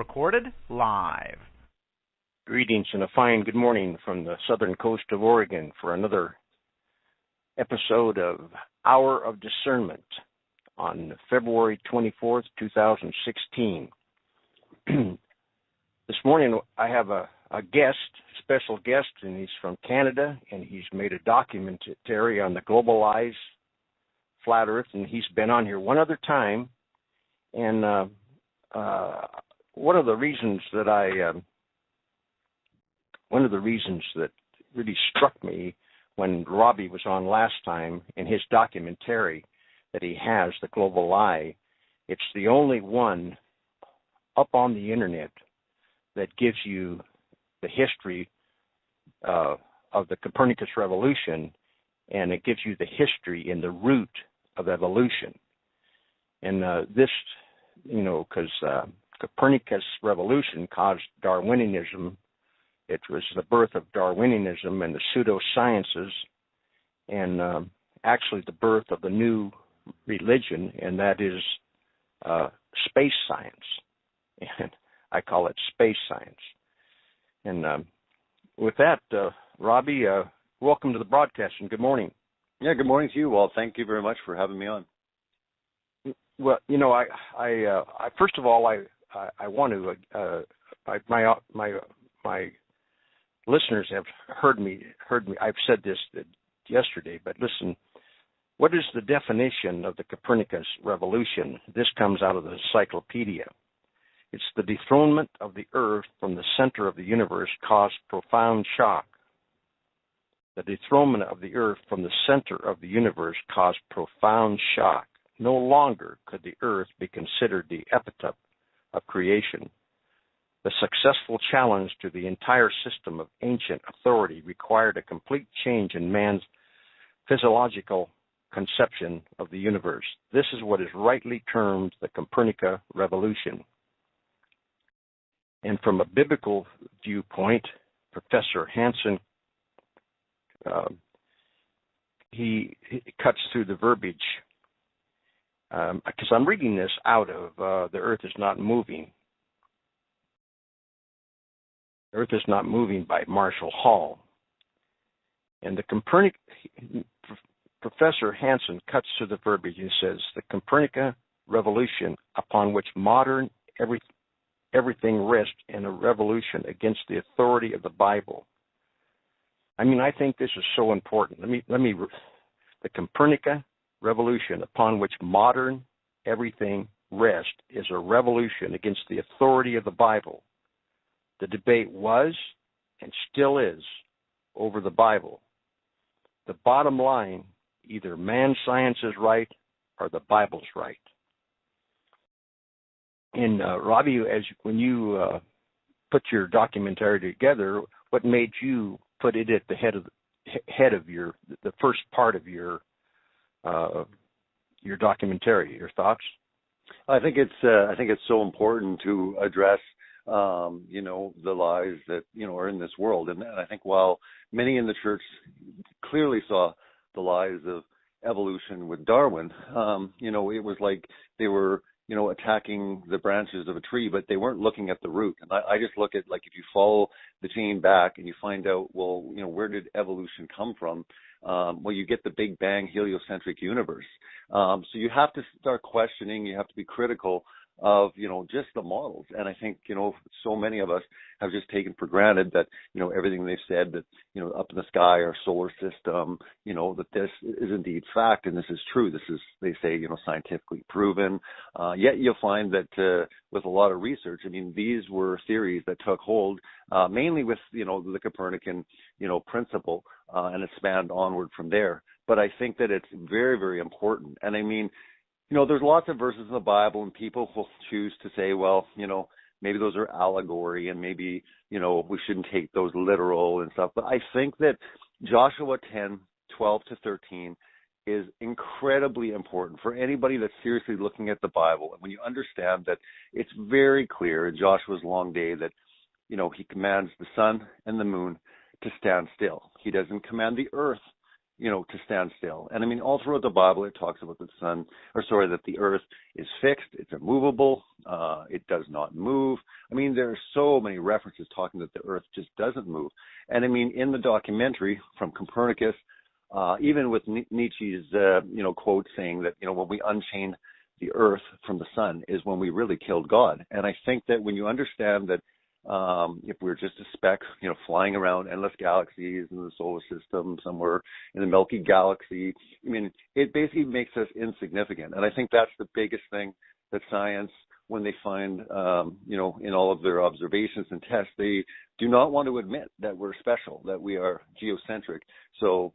recorded live. Greetings and a fine good morning from the southern coast of Oregon for another episode of Hour of Discernment on February 24th, 2016. This morning I have a special guest, and he's from Canada, and he's made a documentary on the globalized flat Earth, and he's been on here one other time. And one of the reasons that really struck me when Robbie was on last time in his documentary that he has, The Global Lie, it's the only one up on the internet that gives you the history of the Copernicus revolution, and it gives you the history and the root of evolution. And this, because Copernicus revolution caused Darwinism. It was the birth of Darwinism and the pseudosciences, and actually the birth of the new religion, and that is space science. And I call it space science. And with that, Robbie, welcome to the broadcast, and good morning. Yeah, good morning to you, Walt. Thank you very much for having me on. Well, I first of all, I want to my listeners have heard me. I've said this yesterday, but listen. What is the definition of the Copernicus revolution? This comes out of the encyclopedia. It's the dethronement of the Earth from the center of the universe caused profound shock. The dethronement of the Earth from the center of the universe caused profound shock. No longer could the Earth be considered the epitome of creation. The successful challenge to the entire system of ancient authority required a complete change in man's physiological conception of the universe. This is what is rightly termed the Copernican revolution. And from a biblical viewpoint, Professor Hansen, he cuts through the verbiage, because I'm reading this out of The Earth is Not Moving. The Earth is Not Moving by Marshall Hall. And the Professor Hansen cuts through the verbiage and says, the Copernican revolution upon which modern everything rests in a revolution against the authority of the Bible. I mean, I think this is so important. The Copernican revolution upon which modern everything rests is a revolution against the authority of the Bible. The debate was and still is over the Bible. The bottom line, either man's science is right or the Bible's right. And Robbie, when you put your documentary together, what made you put it at the head of the first part of your documentary? Your thoughts? I think it's so important to address the lies that are in this world, and I think while many in the church clearly saw the lies of evolution with Darwin, it was like they were attacking the branches of a tree, but they weren't looking at the root. And I just look at, like, if you follow the chain back and you find out, well, where did evolution come from? Well, you get the Big Bang heliocentric universe. So you have to start questioning, you have to be critical of, just the models. And I think, so many of us have just taken for granted that, everything they've said, that, up in the sky, our solar system, that this is indeed fact and this is true. This is, they say, scientifically proven. Yet you'll find that with a lot of research, I mean, these were theories that took hold mainly with, the Copernican, principle, and it spanned onward from there. But I think that it's very, very important. And I mean, there's lots of verses in the Bible, and people will choose to say, well, maybe those are allegory, and maybe, we shouldn't take those literal and stuff. But I think that Joshua 10:12-13 is incredibly important for anybody that's seriously looking at the Bible. And when you understand that it's very clear in Joshua's long day that, he commands the sun and the moon to stand still. He doesn't command the earth, to stand still. And I mean, all throughout the Bible, it talks about that the earth is fixed, it's immovable, it does not move. I mean, there are so many references talking that the earth just doesn't move. And I mean, in the documentary from Copernicus, even with Nietzsche's, quote saying that, when we unchained the earth from the sun is when we really killed God. And I think that when you understand that if we're just a speck, flying around endless galaxies in the solar system, somewhere in the Milky Galaxy, I mean, it basically makes us insignificant. And I think that's the biggest thing that science, when they find, in all of their observations and tests, they do not want to admit that we're special, that we are geocentric. So,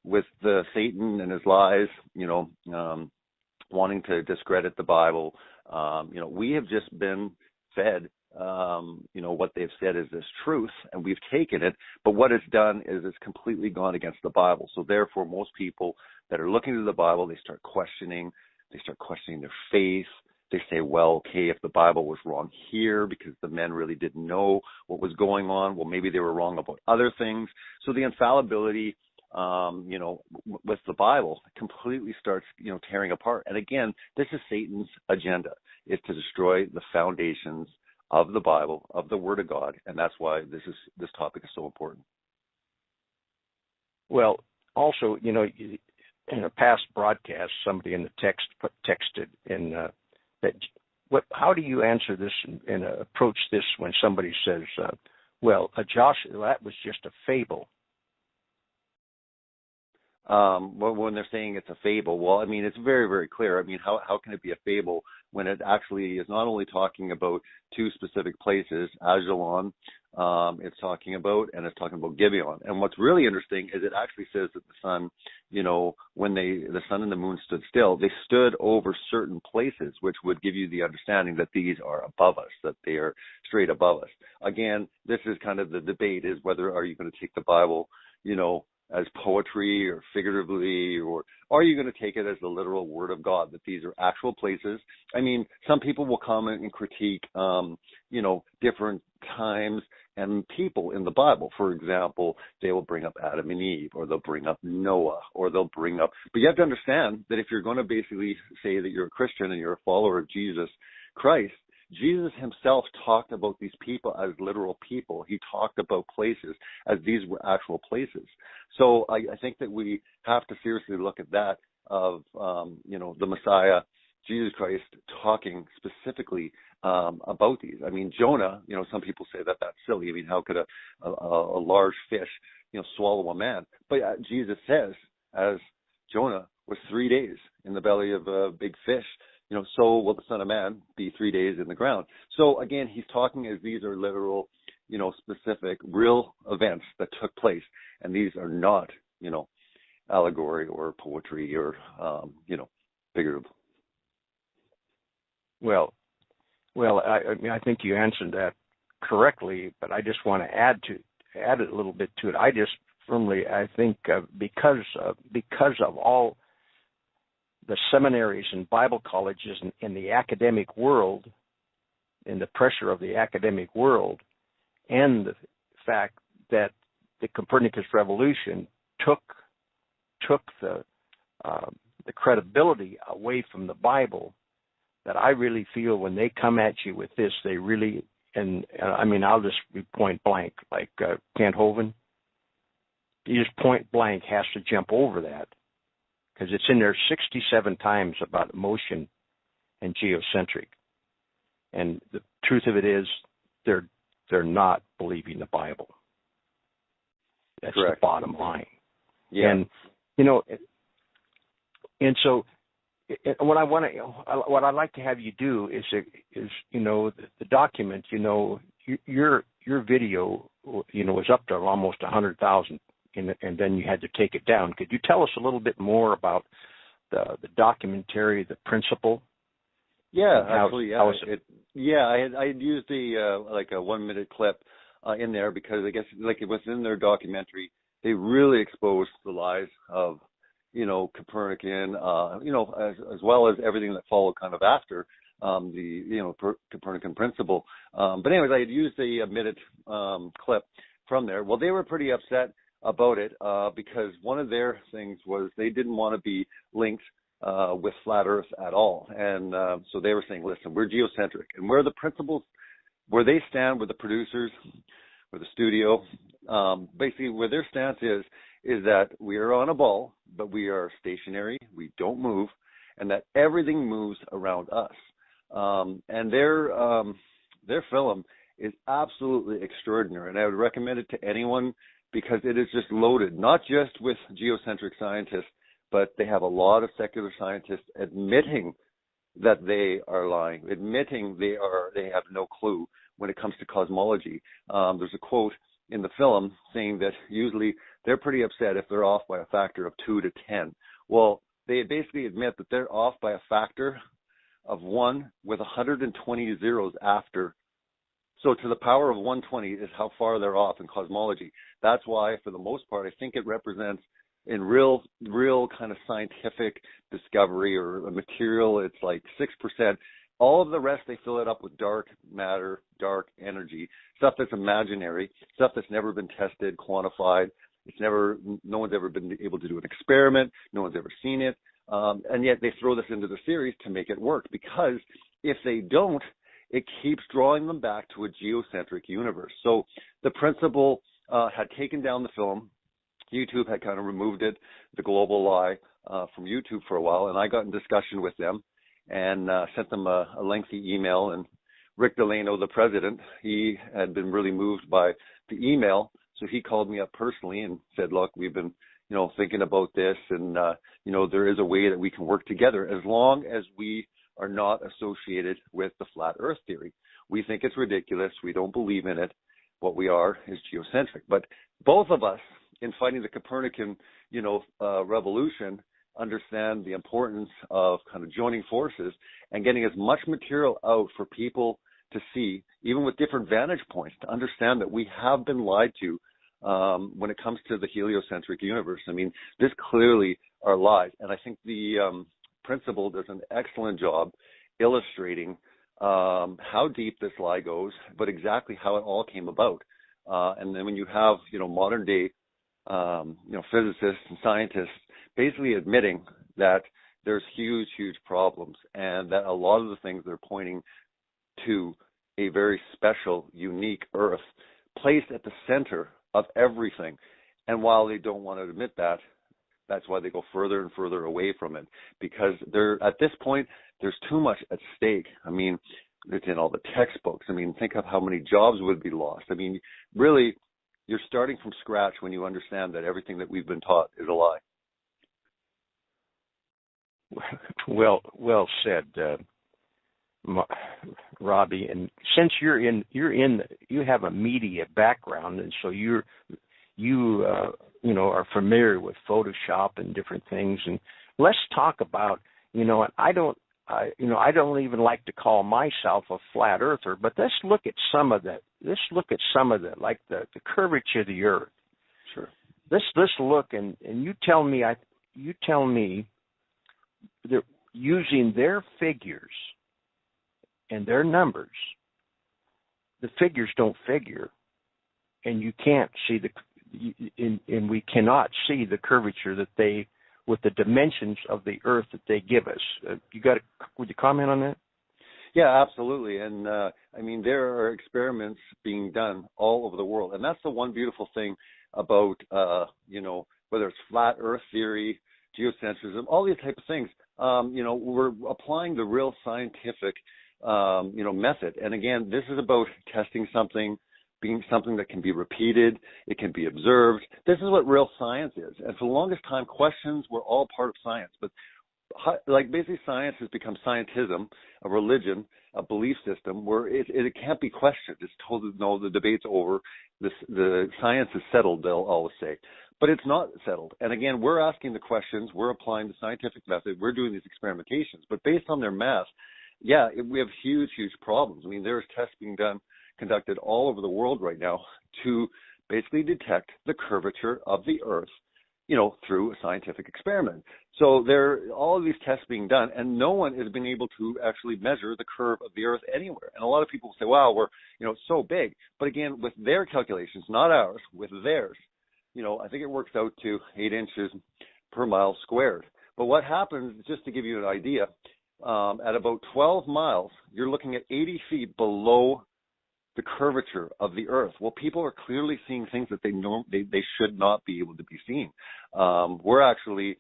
with the Satan and his lies, wanting to discredit the Bible, we have just been fed what they've said is this truth, and we've taken it, but what it's done is it's completely gone against the Bible. So therefore, most people that are looking to the Bible, they start questioning their faith. They say, well, okay, if the Bible was wrong here because the men really didn't know what was going on, well, maybe they were wrong about other things. So the infallibility, with the Bible completely starts, tearing apart. And again, this is Satan's agenda, is to destroy the foundations of the Bible, of the Word of God, and that's why this topic is so important. Well, also, in a past broadcast, somebody in the texted in that. How do you answer this and approach this when somebody says, Josh, that was just a fable? When they're saying it's a fable, well, I mean, it's very, very clear. I mean, how can it be a fable when it actually is not only talking about two specific places, Ajalon, it's talking about Gibeon. And what's really interesting is it actually says that the sun, when the sun and the moon stood still, they stood over certain places, which would give you the understanding that these are above us, that they are straight above us. Again, this is kind of the debate, is whether are you going to take the Bible, as poetry or figuratively, or are you going to take it as the literal word of God, that these are actual places? I mean, some people will comment and critique, different times and people in the Bible. For example, they will bring up Adam and Eve, or they'll bring up Noah, or they'll bring up, but you have to understand that if you're going to basically say that you're a Christian and you're a follower of Jesus Christ, Jesus himself talked about these people as literal people. He talked about places as these were actual places. So I think that we have to seriously look at that of, the Messiah, Jesus Christ, talking specifically about these. I mean, Jonah, some people say that that's silly. I mean, how could a large fish, swallow a man? But Jesus says, as Jonah was 3 days in the belly of a big fish, so will the Son of Man be 3 days in the ground. So again, he's talking as these are literal, specific, real events that took place. And these are not, allegory or poetry or, figurative. Well, I think you answered that correctly, but I just want to add a little bit to it. I think because of all the seminaries and Bible colleges in the academic world, in the pressure of the academic world, and the fact that the Copernicus revolution took the credibility away from the Bible, that I really feel when they come at you with this, they really, and I mean, I'll just be point blank, like Kent Hovind, he just point blank has to jump over that, because it's in there 67 times about motion and geocentric. And the truth of it is, they're not believing the Bible. That's correct. The bottom line. Yeah. And and so what I'd like to have you do is the document. Your video, was up to almost 100,000. And then you had to take it down. Could you tell us a little bit more about the documentary, the principle? Yeah, actually, I had used a 1 minute clip in there because I guess within their documentary they really exposed the lies of Copernican, as well as everything that followed kind of after the Copernican principle. But anyways, I had used a minute clip from there. Well, they were pretty upset about it because one of their things was they didn't want to be linked with flat Earth at all. And so they were saying, listen, we're geocentric. And where the principles, where they stand with the producers, with the studio, basically where their stance is that we are on a ball, but we are stationary, we don't move, and that everything moves around us. And their film is absolutely extraordinary, and I would recommend it to anyone because it is just loaded, not just with geocentric scientists, but they have a lot of secular scientists admitting that they are lying, admitting they have no clue when it comes to cosmology. There's a quote in the film saying that usually they're pretty upset if they're off by a factor of 2 to 10. Well, they basically admit that they're off by a factor of 1 with 120 zeros after. So to the power of 120 is how far they're off in cosmology. That's why, for the most part, I think it represents in real kind of scientific discovery or a material, it's like 6%. All of the rest, they fill it up with dark matter, dark energy, stuff that's imaginary, stuff that's never been tested, quantified. No one's ever been able to do an experiment. No one's ever seen it. And yet they throw this into the series to make it work, because if they don't, it keeps drawing them back to a geocentric universe. So the principal had taken down the film. YouTube had kind of removed it, the global lie, from YouTube for a while, and I got in discussion with them and sent them a lengthy email. And Rick Delano, the president, he had been really moved by the email, so he called me up personally and said, look, we've been, thinking about this, and, there is a way that we can work together as long as we are not associated with the flat Earth theory. We think it's ridiculous. We don't believe in it. What we are is geocentric. But both of us, in fighting the Copernican, revolution, understand the importance of kind of joining forces and getting as much material out for people to see, even with different vantage points, to understand that we have been lied to when it comes to the heliocentric universe. I mean, this clearly are lies. And I think the principal does an excellent job illustrating how deep this lie goes, but exactly how it all came about. And then when you have, modern day, physicists and scientists basically admitting that there's huge, huge problems, and that a lot of the things they're pointing to a very special, unique Earth placed at the center of everything. And while they don't want to admit that, that's why they go further and further away from it, because at this point, there's too much at stake. I mean, it's in all the textbooks. I mean, think of how many jobs would be lost. I mean, really, you're starting from scratch when you understand that everything that we've been taught is a lie. Well said, Robbie. And since you have a media background, and so you are familiar with Photoshop and different things. And let's talk about, I don't even like to call myself a flat earther, but let's look at some of the like the curvature of the Earth. Sure. Let's look, and you tell me they're using their figures and their numbers. The figures don't figure, and you can't see and we cannot see the curvature that with the dimensions of the Earth that they give us. Would you comment on that? Yeah, absolutely. And I mean, there are experiments being done all over the world, and that's the one beautiful thing about whether it's flat Earth theory, geocentrism, all these type of things. We're applying the real scientific method. And again, this is about testing something, being something that can be repeated, it can be observed. This is what real science is. And for the longest time, questions were all part of science. But basically science has become scientism, a religion, a belief system where it can't be questioned. It's told, no, the debate's over. The science is settled, they'll always say. But it's not settled. And again, we're asking the questions, we're applying the scientific method, we're doing these experimentations. But based on their math, we have huge, huge problems. I mean, there's tests being conducted all over the world right now to basically detect the curvature of the Earth, through a scientific experiment. So there are all of these tests being done, and no one has been able to actually measure the curve of the Earth anywhere. And a lot of people say, wow, we're, so big. But again, with their calculations, not ours, with theirs, I think it works out to 8 inches per mile squared. But what happens, just to give you an idea, at about 12 miles, you're looking at 80 feet below the curvature of the Earth. Well, people are clearly seeing things that they should not be able to be seen. We're actually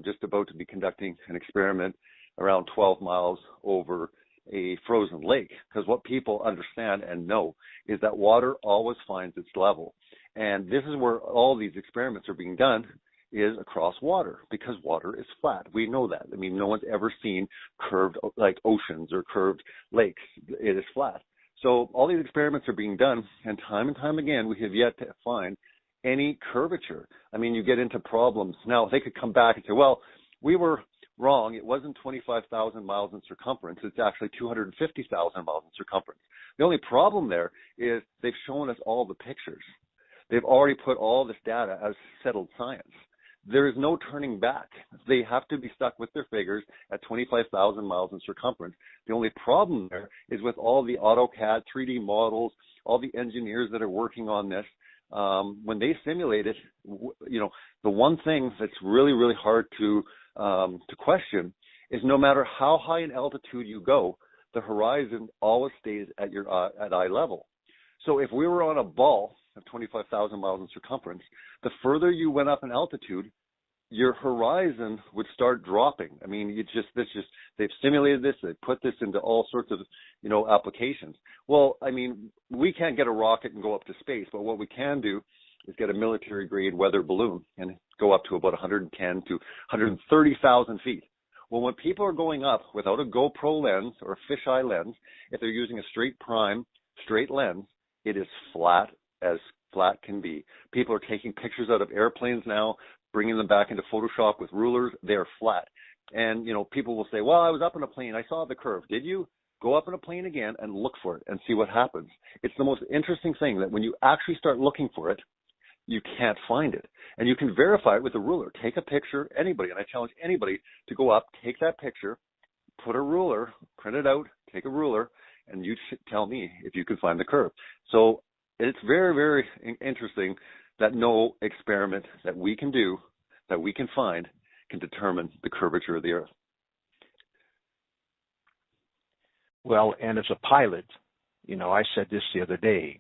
just about to be conducting an experiment around 12 miles over a frozen lake, because what people understand and know is that water always finds its level. And this is where all these experiments are being done, is across water, because water is flat. We know that. I mean, no one's ever seen curved like oceans or curved lakes. It is flat. So all these experiments are being done, and time again, we have yet to find any curvature. I mean, you get into problems. Now, they could come back and say, well, we were wrong. It wasn't 25,000 miles in circumference. It's actually 250,000 miles in circumference. The only problem there is they've shown us all the pictures. They've already put all this data as settled science. There is no turning back. They have to be stuck with their figures at 25,000 miles in circumference. The only problem there is with all the AutoCAD 3D models, all the engineers that are working on this, when they simulate it, the one thing that's really, really hard to question is no matter how high in altitude you go, the horizon always stays at eye level. So if we were on a ball of 25,000 miles in circumference, the further you went up in altitude, your horizon would start dropping. I mean, they've simulated this, they put this into all sorts of, applications. Well, I mean, we can't get a rocket and go up to space, but what we can do is get a military-grade weather balloon and go up to about 110 to 130,000 feet. Well, when people are going up without a GoPro lens or a fisheye lens, if they're using a straight prime, straight lens, it is flat as flat can be. People are taking pictures out of airplanes now, bringing them back into Photoshop with rulers. They're flat. And, people will say, well, I was up in a plane. I saw the curve. Did you? Go up in a plane again and look for it and see what happens. It's the most interesting thing that when you actually start looking for it, you can't find it. And you can verify it with a ruler. Take a picture, anybody, and I challenge anybody to go up, take that picture, put a ruler, print it out, take a ruler, and you tell me if you can find the curve. So it's very, very interesting that no experiment that we can do, that we can find, can determine the curvature of the Earth. Well, and as a pilot, I said this the other day,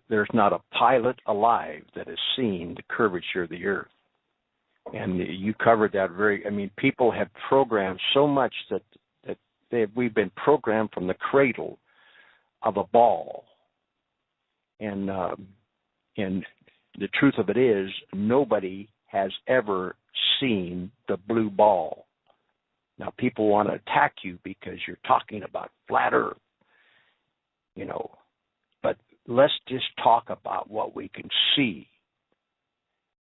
there's not a pilot alive that has seen the curvature of the Earth. And you covered that people have programmed so much that we've been programmed from the cradle of a ball. And the truth of it is, nobody has ever seen the blue ball. Now, people want to attack you because you're talking about flat Earth, but let's just talk about what we can see.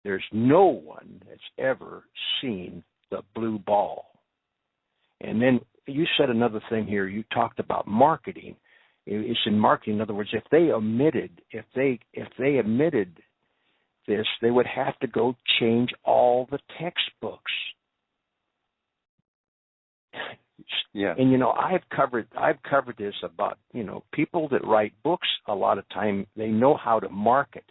There's no one that's ever seen the blue ball. And then you said another thing here. You talked about marketing. It's in marketing. In other words, if they omitted this, they would have to go change all the textbooks. Yeah. And I've covered this about, people that write books a lot of time, they know how to market.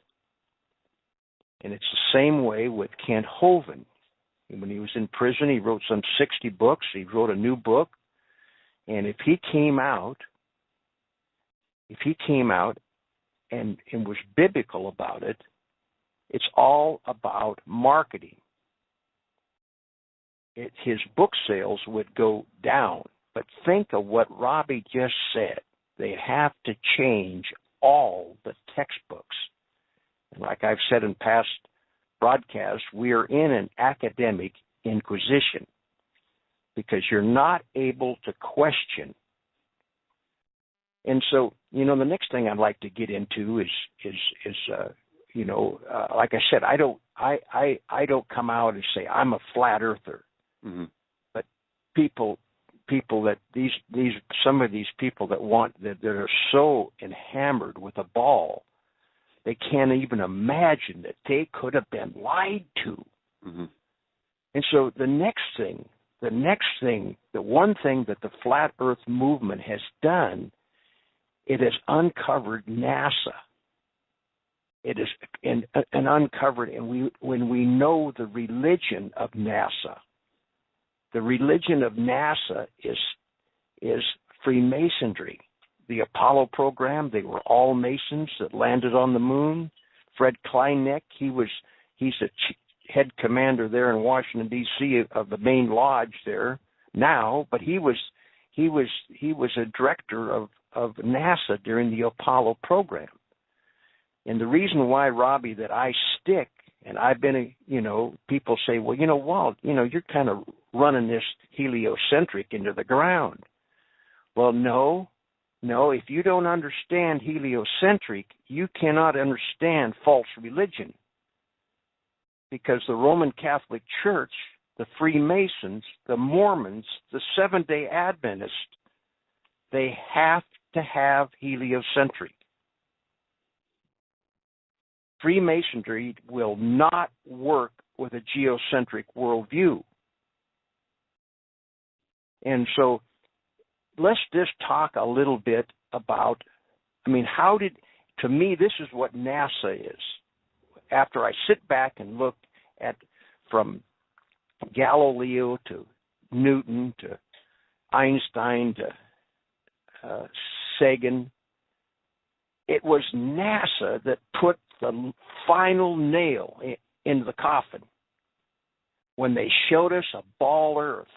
And it's the same way with Kent Hovind. When he was in prison, he wrote some 60 books. He wrote a new book. And if he came out and was biblical about it, it's all about marketing. His book sales would go down. But think of what Robbie just said. They have to change all the textbooks. And like I've said in past broadcasts, we are in an academic inquisition because you're not able to question. And so, the next thing I'd like to get into is like I said, I don't come out and say I'm a flat earther. Mm-hmm. But some of these people that are so enamored with a ball, they can't even imagine that they could have been lied to. Mm-hmm. And so the one thing that the Flat Earth movement has done, it has uncovered NASA. It is and uncovered, and when we know the religion of NASA, the religion of NASA is Freemasonry. The Apollo program, they were all Masons that landed on the moon. Fred Kleineck, he's a head commander there in Washington D.C. of the main lodge there now, but he was a director of NASA during the Apollo program. And the reason why, Robbie, that I stick, and I've been, people say, well, Walt, you're kind of running this heliocentric into the ground. Well, no, if you don't understand heliocentric, you cannot understand false religion. Because the Roman Catholic Church, the Freemasons, the Mormons, the Seventh-day Adventists, they have to have heliocentric. Freemasonry will not work with a geocentric worldview. And so let's just talk a little bit about, to me, this is what NASA is. After I sit back and look at from Galileo to Newton to Einstein to Sagan, it was NASA that put the final nail into the coffin when they showed us a ball Earth.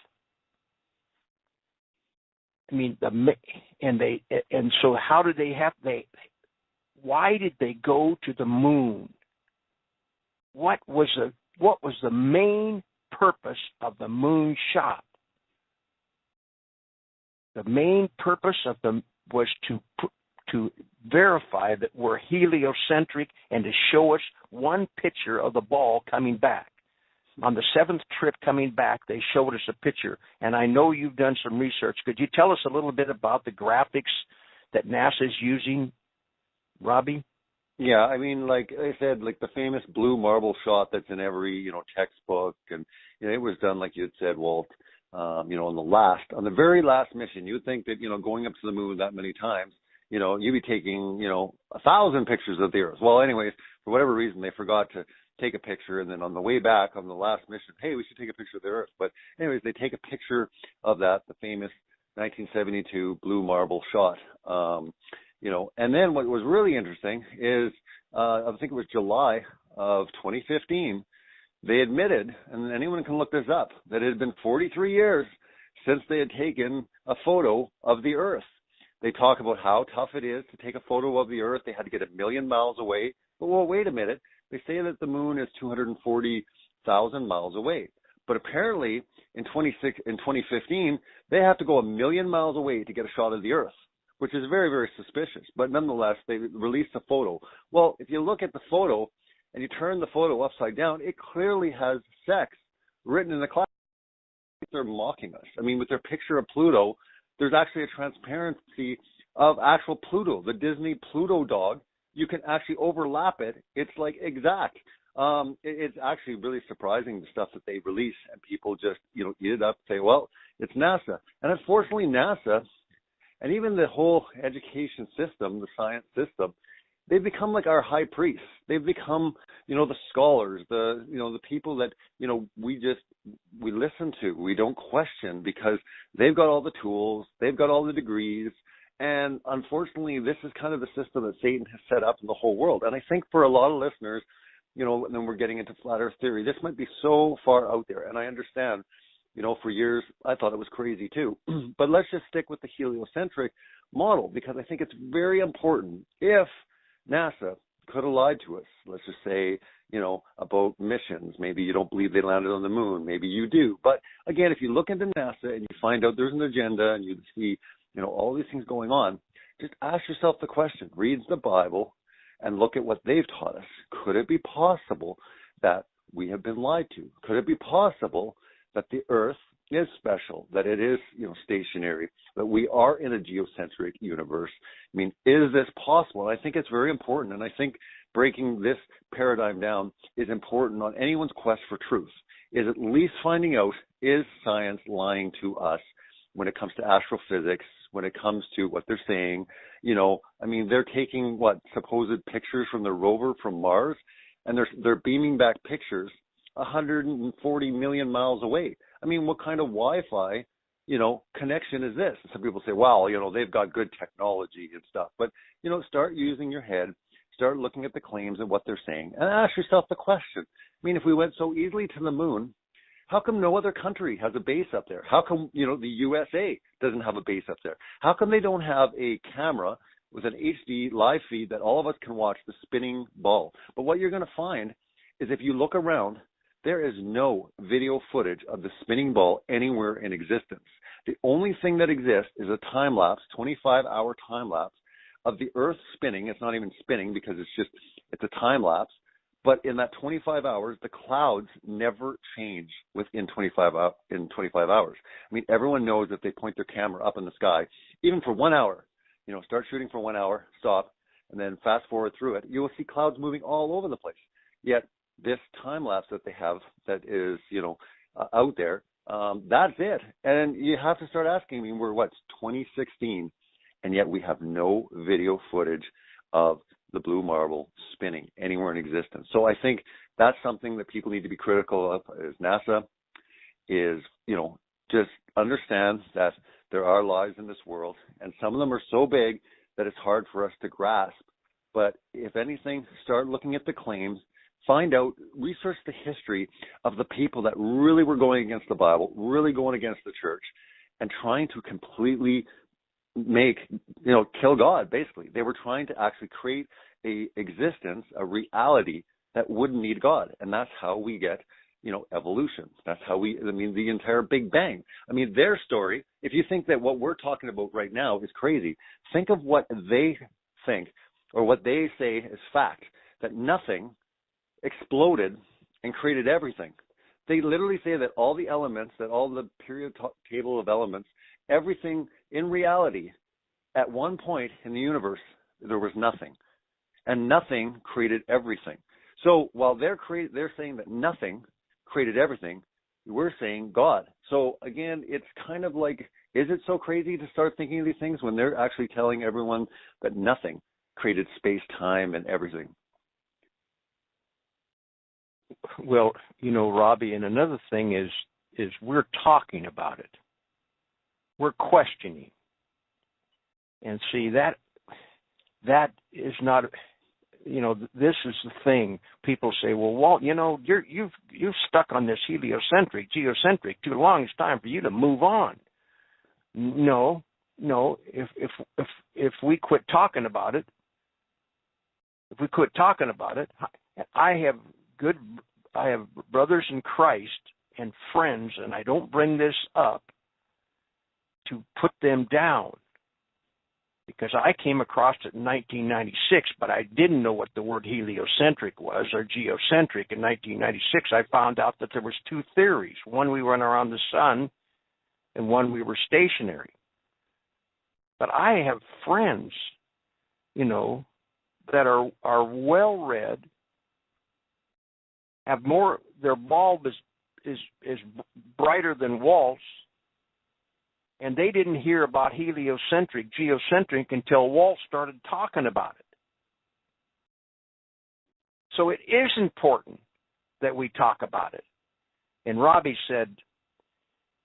So how did why did they go to the moon? What was the main purpose of the moon shot? The main purpose of them was to verify that we're heliocentric and to show us one picture of the ball coming back. On the seventh trip coming back, they showed us a picture, and I know you've done some research. Could you tell us a little bit about the graphics that NASA is using, Robbie? Yeah, like I said, like the famous blue marble shot that's in every, textbook, and it was done, like you had said, Walt, on the very last mission. You'd think that, going up to the moon that many times, you'd be taking, 1,000 pictures of the Earth. Well, anyways, for whatever reason, they forgot to take a picture, and then on the way back on the last mission, hey, we should take a picture of the Earth. But anyways, they take a picture of that, the famous 1972 blue marble shot. And then what was really interesting is, I think it was July of 2015, they admitted, and anyone can look this up, that it had been 43 years since they had taken a photo of the Earth. They talk about how tough it is to take a photo of the Earth. They had to get 1 million miles away. But, well, wait a minute. They say that the moon is 240,000 miles away. But apparently, in 2015, they have to go 1 million miles away to get a shot of the Earth, which is very, very suspicious. But nonetheless, they released a photo. Well, if you look at the photo and you turn the photo upside down, it clearly has sex written in the cloud. They're mocking us. With their picture of Pluto, there's actually a transparency of actual Pluto, the Disney Pluto dog. You can actually overlap it. It's like exact. It's actually really surprising, the stuff that they release, and people just, eat it up, say, well, it's NASA. And unfortunately, NASA, and even the whole education system, the science system, they've become like our high priests. They've become, the scholars, the people that, we listen to. We don't question, because they've got all the tools, they've got all the degrees. And unfortunately, this is kind of the system that Satan has set up in the whole world. And I think for a lot of listeners, and then we're getting into flat Earth theory, this might be so far out there. And I understand, for years, I thought it was crazy too. But let's just stick with the heliocentric model, because I think it's very important. If NASA could have lied to us, let's just say, about missions, maybe you don't believe they landed on the moon, maybe you do. But again, if you look into NASA and you find out there's an agenda and you see, all these things going on, just ask yourself the question, read the Bible and look at what they've taught us. Could it be possible that we have been lied to? Could it be possible that the Earth is special, that it is, stationary, that we are in a geocentric universe? Is this possible? And I think it's very important. And I think breaking this paradigm down is important on anyone's quest for truth, is at least finding out, is science lying to us? when it comes to astrophysics, when it comes to what they're saying. You know, I mean, they're taking supposed pictures from the rover from Mars, and they're beaming back pictures 140 million miles away. I mean, what kind of Wi-Fi, you know, connection is this? Some people say, well, you know, they've got good technology and stuff. But, you know, start using your head, start looking at the claims and what they're saying, and ask yourself the question. I mean, if we went so easily to the moon, how come no other country has a base up there? How come, you know, the USA doesn't have a base up there? How come they don't have a camera with an HD live feed that all of us can watch the spinning ball? But what you're going to find is if you look around, there is no video footage of the spinning ball anywhere in existence. The only thing that exists is a time-lapse, 25-hour time-lapse of the Earth spinning. It's not even spinning because it's a time-lapse. But in that 25 hours, the clouds never change within 25 hours. I mean, everyone knows that they point their camera up in the sky, even for 1 hour. You know, start shooting for 1 hour, stop, and then fast forward through it. You will see clouds moving all over the place. Yet this time lapse that they have that is, you know, out there, that's it. And you have to start asking. I mean, we're 2016, and yet we have no video footage of the blue marble spinning anywhere in existence. So I think that's something that people need to be critical of. Is NASA is, you know, just understand that there are lies in this world, and some of them are so big that it's hard for us to grasp. But if anything, start looking at the claims, find out, research the history of the people that really were going against the Bible, really going against the church, and trying to completely kill God, basically. They were trying to actually create a existence, a reality that wouldn't need God. And that's how we get, you know, evolution. That's how the entire Big Bang. I mean, their story, if you think that what we're talking about right now is crazy, think of what they think or what they say is fact, that nothing exploded and created everything. They literally say that all the elements, that all the periodic table of elements, everything in reality, at one point in the universe, there was nothing. And nothing created everything. So while they're saying that nothing created everything, we're saying God. So again, it's kind of like, is it so crazy to start thinking of these things when they're actually telling everyone that nothing created space, time, and everything? Well, you know, Robbie, and another thing is we're talking about it. We're questioning. And see, that is not, you know, this is the thing. People say, well, Walt, you know, you've stuck on this heliocentric, geocentric too long. It's time for you to move on. No. If we quit talking about it, I have brothers in Christ and friends, and I don't bring this up to put them down, because I came across it in 1996, but I didn't know what the word heliocentric was or geocentric. In 1996, I found out that there was two theories. One, we went around the sun, and one, we were stationary. But I have friends, you know, that are well-read, have more, their bulb is brighter than Walt's, and they didn't hear about heliocentric, geocentric until Walt started talking about it. So it is important that we talk about it. And Robbie said,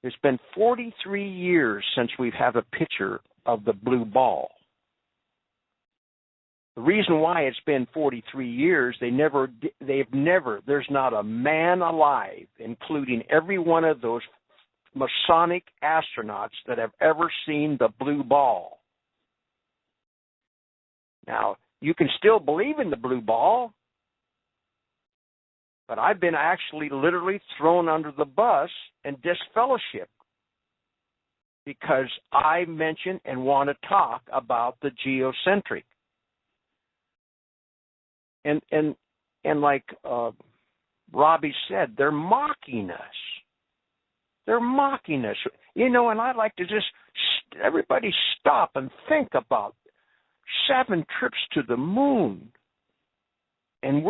it's been 43 years since we've had a picture of the blue ball. The reason why it's been 43 years, there's not a man alive, including every one of those Masonic astronauts, that have ever seen the blue ball. Now, you can still believe in the blue ball, but I've been actually literally thrown under the bus and disfellowshipped because I mention and want to talk about the geocentric. And like Robbie said, they're mocking us. They're mocking us. You know, and I'd like to just everybody stop and think about 7 trips to the moon. And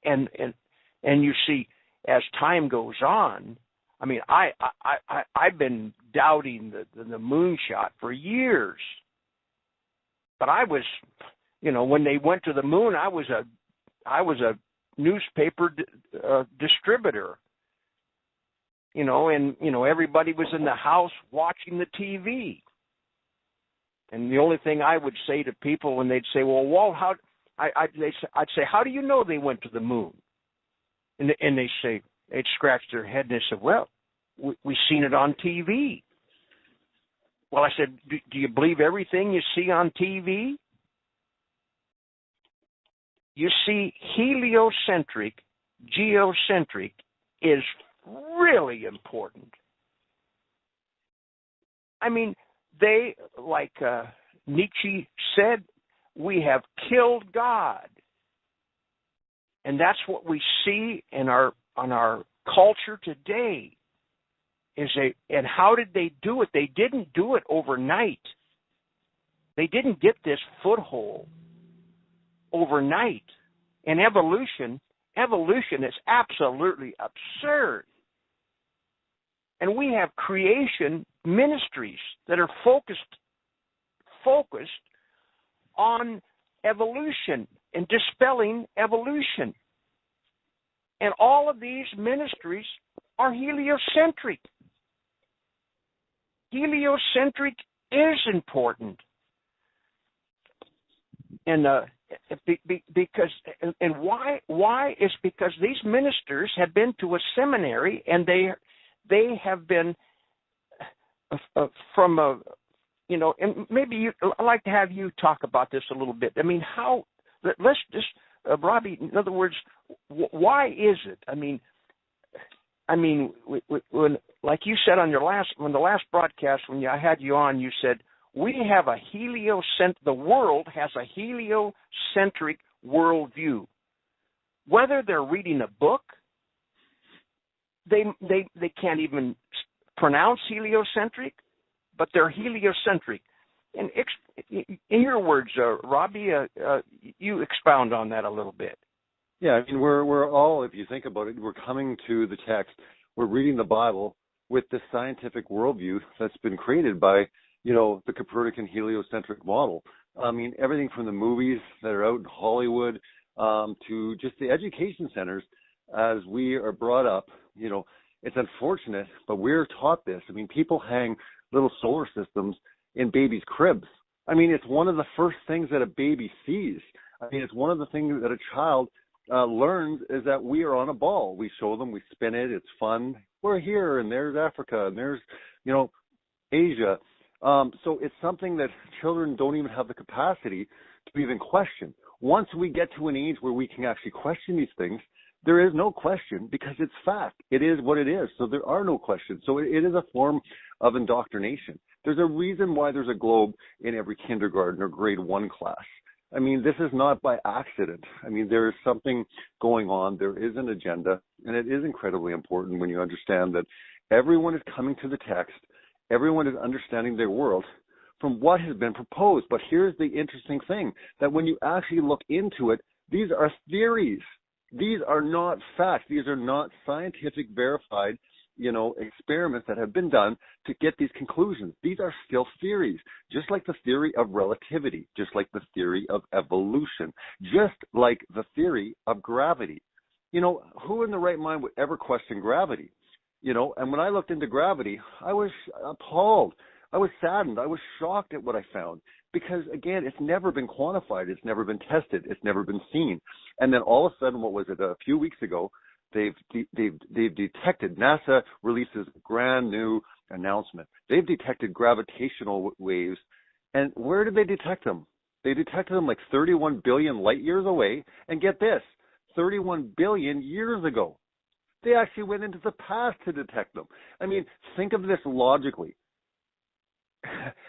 and you see, as time goes on, I mean, I've been doubting the moonshot for years. But I was, when they went to the moon, I was a newspaper distributor. And everybody was in the house watching the TV. And the only thing I would say to people when they'd say, "Well, Walt, I'd say, how do you know they went to the moon?" And they'd scratch their head and they said, "Well, we seen it on TV." Well, I said, do you believe everything you see on TV? You see, heliocentric, geocentric is really important. I mean, they, like Nietzsche said, we have killed God. And that's what we see on our culture today. And how did they do it? They didn't do it overnight. They didn't get this foothold overnight. And evolution is absolutely absurd. And we have creation ministries that are focused on evolution and dispelling evolution. And all of these ministries are heliocentric. Heliocentric is important. And because why is because these ministers have been to a seminary and they have been from a and maybe I'd like to have you talk about this a little bit. I mean, let's just Robbie, in other words, why is it? I mean, when, like you said on the last broadcast when I had you on, you said we have the world has a heliocentric worldview. Whether they're reading a book, they can't even pronounce heliocentric, but they're heliocentric. And in your words, Robbie, you expound on that a little bit. Yeah, I mean, we're all, if you think about it, we're coming to the text, we're reading the Bible with this scientific worldview that's been created by, the Copernican heliocentric model. I mean, everything from the movies that are out in Hollywood to just the education centers as we are brought up, it's unfortunate, but we're taught this. I mean, people hang little solar systems in babies' cribs. I mean, it's one of the first things that a baby sees. I mean, it's one of the things that a child learns is that we are on a ball. We show them, we spin it, it's fun. We're here, and there's Africa, and there's, Asia. So it's something that children don't even have the capacity to even question. Once we get to an age where we can actually question these things, there is no question because it's fact. It is what it is. So there are no questions. So it is a form of indoctrination. There's a reason why there's a globe in every kindergarten or grade 1 class. I mean, this is not by accident. I mean, there is something going on. There is an agenda, and it is incredibly important when you understand that everyone is coming to the text. Everyone is understanding their world from what has been proposed. But here's the interesting thing, that when you actually look into it, these are theories. These are not facts. These are not scientific verified, experiments that have been done to get these conclusions. These are still theories, just like the theory of relativity, just like the theory of evolution, just like the theory of gravity. Who in the right mind would ever question gravity? And when I looked into gravity, I was appalled. I was saddened. I was shocked at what I found because, again, it's never been quantified. It's never been tested. It's never been seen. And then all of a sudden, what was it, a few weeks ago, they've detected, NASA releases a brand new announcement. They've detected gravitational waves. And where did they detect them? They detected them like 31 billion light years away. And get this, 31 billion years ago. They actually went into the past to detect them. I mean, think of this logically.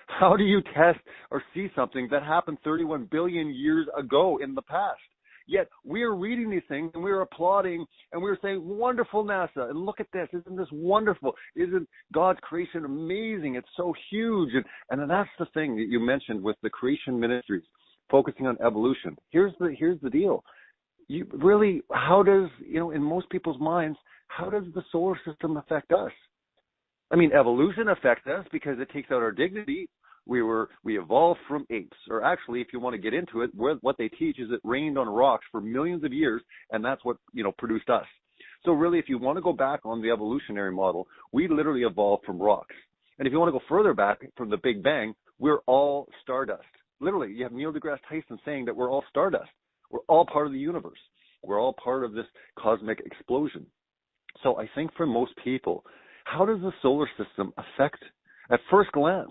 How do you test or see something that happened 31 billion years ago in the past? Yet we're reading these things and we're applauding and we're saying, wonderful NASA, and look at this. Isn't this wonderful? Isn't God's creation amazing? It's so huge. And that's the thing that you mentioned with the creation ministries, focusing on evolution. Here's the deal. You really, how does, in most people's minds, how does the solar system affect us? I mean, evolution affects us because it takes out our dignity. We evolved from apes, or actually, if you want to get into it, what they teach is it rained on rocks for millions of years, and that's what, produced us. So really, if you want to go back on the evolutionary model, we literally evolved from rocks. And if you want to go further back from the Big Bang, we're all stardust. Literally, you have Neil deGrasse Tyson saying that we're all stardust. We're all part of the universe. We're all part of this cosmic explosion. So I think for most people, how does the solar system affect, at first glance,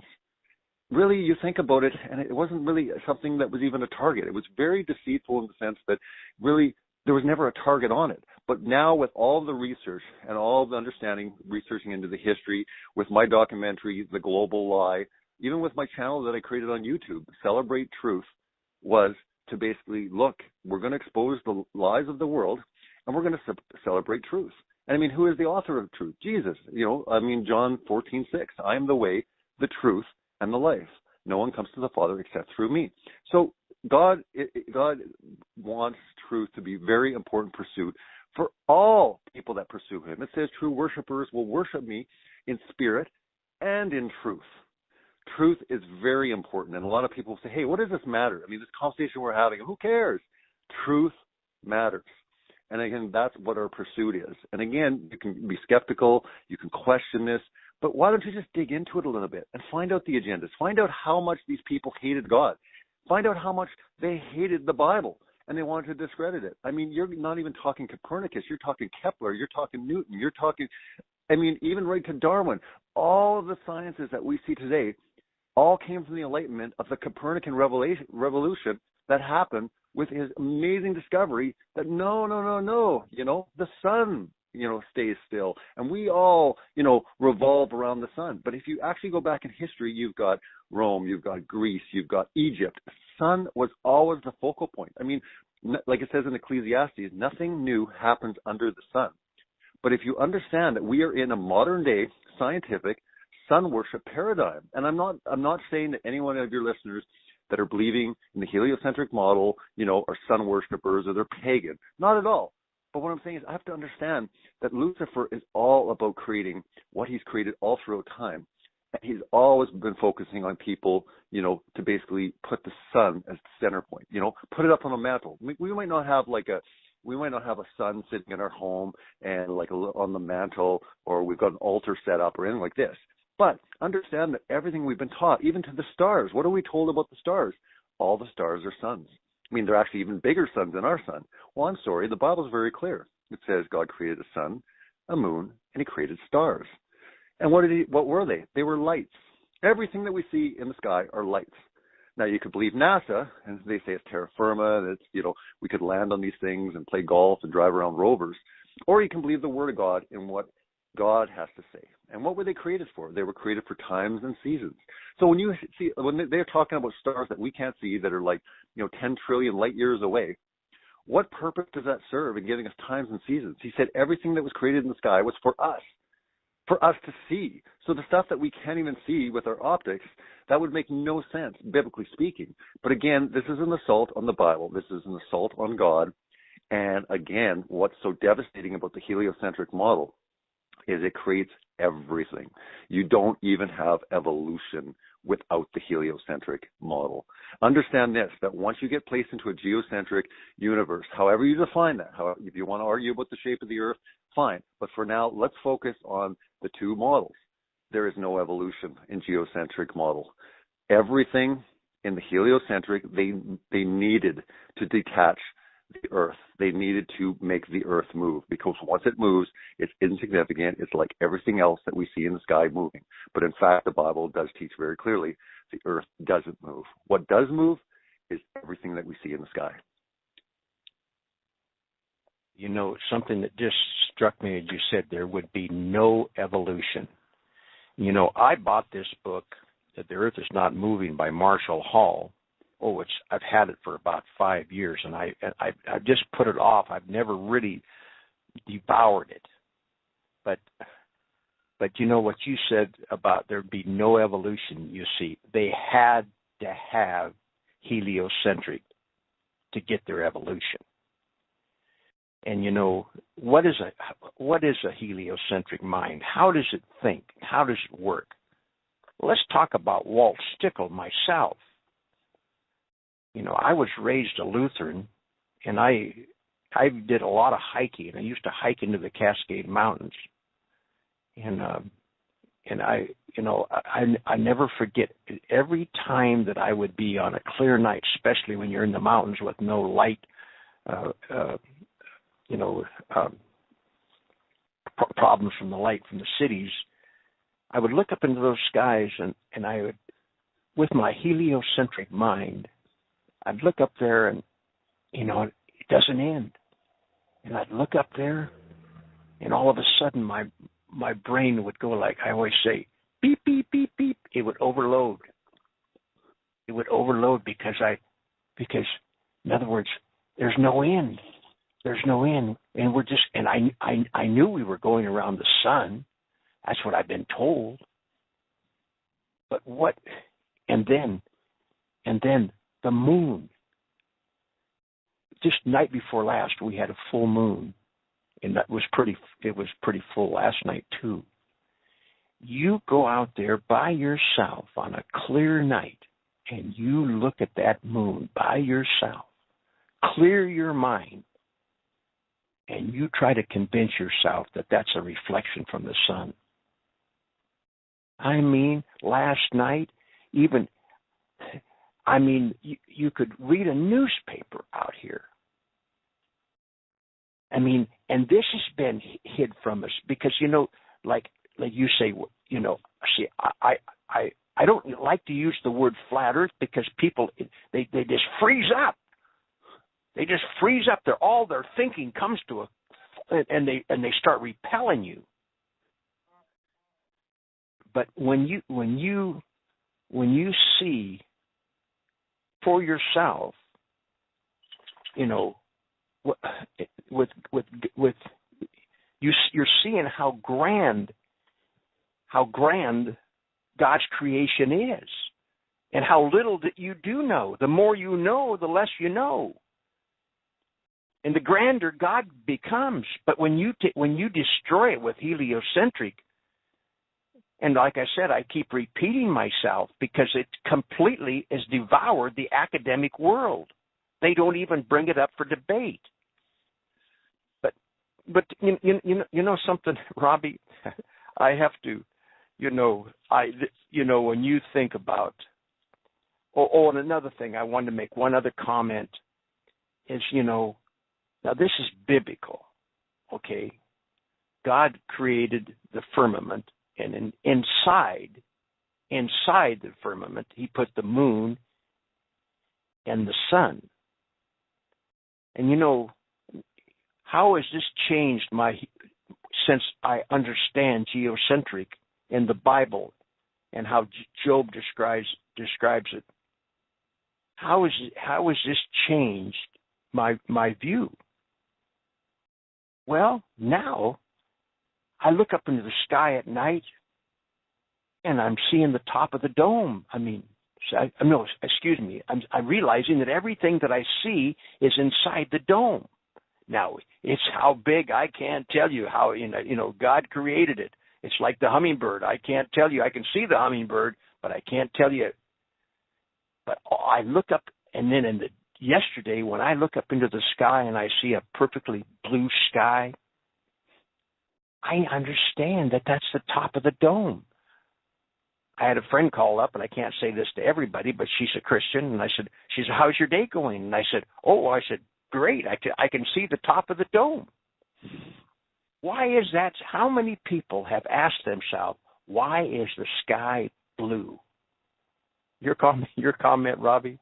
really you think about it, and it wasn't really something that was even a target. It was very deceitful in the sense that really there was never a target on it. But now with all the research and all the understanding, researching into the history, with my documentary, The Global Lie, even with my channel that I created on YouTube, Celebrate Truth, was to basically, look, we're going to expose the lies of the world, and we're going to celebrate truth. And I mean, who is the author of truth? Jesus. John 14:6. I am the way, the truth, and the life. No one comes to the Father except through me. So God wants truth to be a very important pursuit for all people that pursue him. It says true worshipers will worship me in spirit and in truth. Truth is very important. And a lot of people say, hey, what does this matter? I mean, this conversation we're having, who cares? Truth matters. And again, that's what our pursuit is. And again, you can be skeptical, you can question this, but why don't you just dig into it a little bit and find out the agendas? Find out how much these people hated God. Find out how much they hated the Bible and they wanted to discredit it. I mean, you're not even talking Copernicus. You're talking Kepler. You're talking Newton. You're talking, even right to Darwin. All of the sciences that we see today all came from the enlightenment of the Copernican revolution that happened with his amazing discovery that no, the sun, stays still. And we all, revolve around the sun. But if you actually go back in history, you've got Rome, you've got Greece, you've got Egypt. Sun was always the focal point. I mean, like it says in Ecclesiastes, nothing new happens under the sun. But if you understand that we are in a modern day scientific sun worship paradigm, and I'm not saying that any one of your listeners that are believing in the heliocentric model, are sun worshipers or they're pagan. Not at all. But what I'm saying is I have to understand that Lucifer is all about creating what he's created all throughout time. And he's always been focusing on people, to basically put the sun as the center point, put it up on a mantle. We might not have a sun sitting in our home and like on the mantle, or we've got an altar set up or anything like this. But understand that everything we've been taught, even to the stars, what are we told about the stars? All the stars are suns. I mean, they're actually even bigger suns than our sun. Well, I'm sorry, the Bible's very clear. It says God created a sun, a moon, and he created stars. And what were they? They were lights. Everything that we see in the sky are lights. Now, you could believe NASA, and they say it's terra firma, and it's, we could land on these things and play golf and drive around rovers. Or you can believe the Word of God in what God has to say. And what were they created for? They were created for times and seasons. So when they're talking about stars that we can't see that are like, 10 trillion light years away, what purpose does that serve in giving us times and seasons? He said everything that was created in the sky was for us to see. So the stuff that we can't even see with our optics, that would make no sense, biblically speaking. But again, this is an assault on the Bible. This is an assault on God. And again, what's so devastating about the heliocentric model is it creates everything. You don't even have evolution without the heliocentric model. Understand this, that once you get placed into a geocentric universe, however you define that, if you want to argue about the shape of the Earth, fine. But for now, let's focus on the two models. There is no evolution in geocentric model. Everything in the heliocentric, they needed to detach the Earth. They needed to make the Earth move, because once it moves, it's insignificant. It's like everything else that we see in the sky moving. But in fact, the Bible does teach very clearly the Earth doesn't move. What does move is everything that we see in the sky. Something that just struck me as you said, there would be no evolution. I bought this book, that The Earth is Not Moving by Marshall Hall. I've had it for about 5 years, and I've just put it off. I've never really devoured it. But what you said about there'd be no evolution, you see, they had to have heliocentric to get their evolution. And what is a heliocentric mind? How does it think? How does it work? Well, let's talk about Walt Stickel, myself. I was raised a Lutheran, and I did a lot of hiking. I used to hike into the Cascade Mountains, and I never forget every time that I would be on a clear night, especially when you're in the mountains with no light, problems from the light from the cities. I would look up into those skies, and I would, with my heliocentric mind, I'd look up there, and it doesn't end. And I'd look up there, and all of a sudden my brain would go, like I always say, beep, beep, beep, beep. It would overload. It would overload because in other words, there's no end. There's no end. And I knew we were going around the sun. That's what I've been told. But and then the moon. Just night before last, we had a full moon, and it was pretty full last night too. You go out there by yourself on a clear night, and you look at that moon by yourself. Clear your mind, and you try to convince yourself that that's a reflection from the sun. I mean, last night, you could read a newspaper out here. I mean, and this has been hid from us because, like you say, see, I don't like to use the word flat earth because people, they just freeze up. They just freeze up. All their thinking comes to and they start repelling you. But when you see for yourself, you're seeing how grand God's creation is, and how little that you do know. The more you know, the less you know, and the grander God becomes. But when you destroy it with heliocentric, and like I said, I keep repeating myself because it completely has devoured the academic world. They don't even bring it up for debate. But you know something, Robbie, I have to, when you think about. And another thing, I wanted to make one other comment is, now this is biblical, okay? God created the firmament, and inside the firmament, He put the moon and the sun. And how has this changed since I understand geocentric in the Bible and how Job describes it? How has this changed my view? Well, now I look up into the sky at night and I'm seeing the top of the dome. I'm realizing that everything that I see is inside the dome. Now, it's how big, I can't tell you how, God created it. It's like the hummingbird. I can't tell you. I can see the hummingbird, but I can't tell you. But I look up, and then yesterday when I look up into the sky and I see a perfectly blue sky, I understand that that's the top of the dome. I had a friend call up, and I can't say this to everybody, but she's a Christian, and she said, how's your day going? And I said, great, I can see the top of the dome. Why is that? How many people have asked themselves, why is the sky blue? Your comment, Robbie?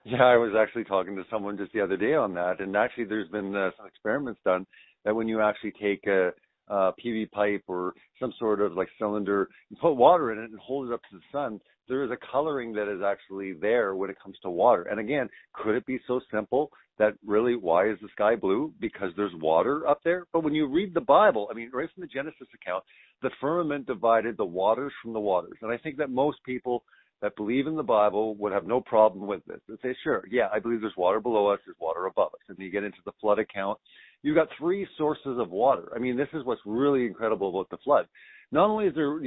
Yeah, I was actually talking to someone just the other day on that, and actually there's been some experiments done that when you actually take a PV pipe or some sort of like cylinder, you put water in it and hold it up to the sun, there is a coloring that is actually there when it comes to water. And again, could it be so simple that really, why is the sky blue? Because there's water up there? But when you read the Bible, right from the Genesis account, the firmament divided the waters from the waters. And I think that most people that believe in the Bible would have no problem with this. They say, sure, yeah, I believe there's water below us, there's water above us. And you get into the flood account, you've got three sources of water. I mean, this is what's really incredible about the flood. Not only is there,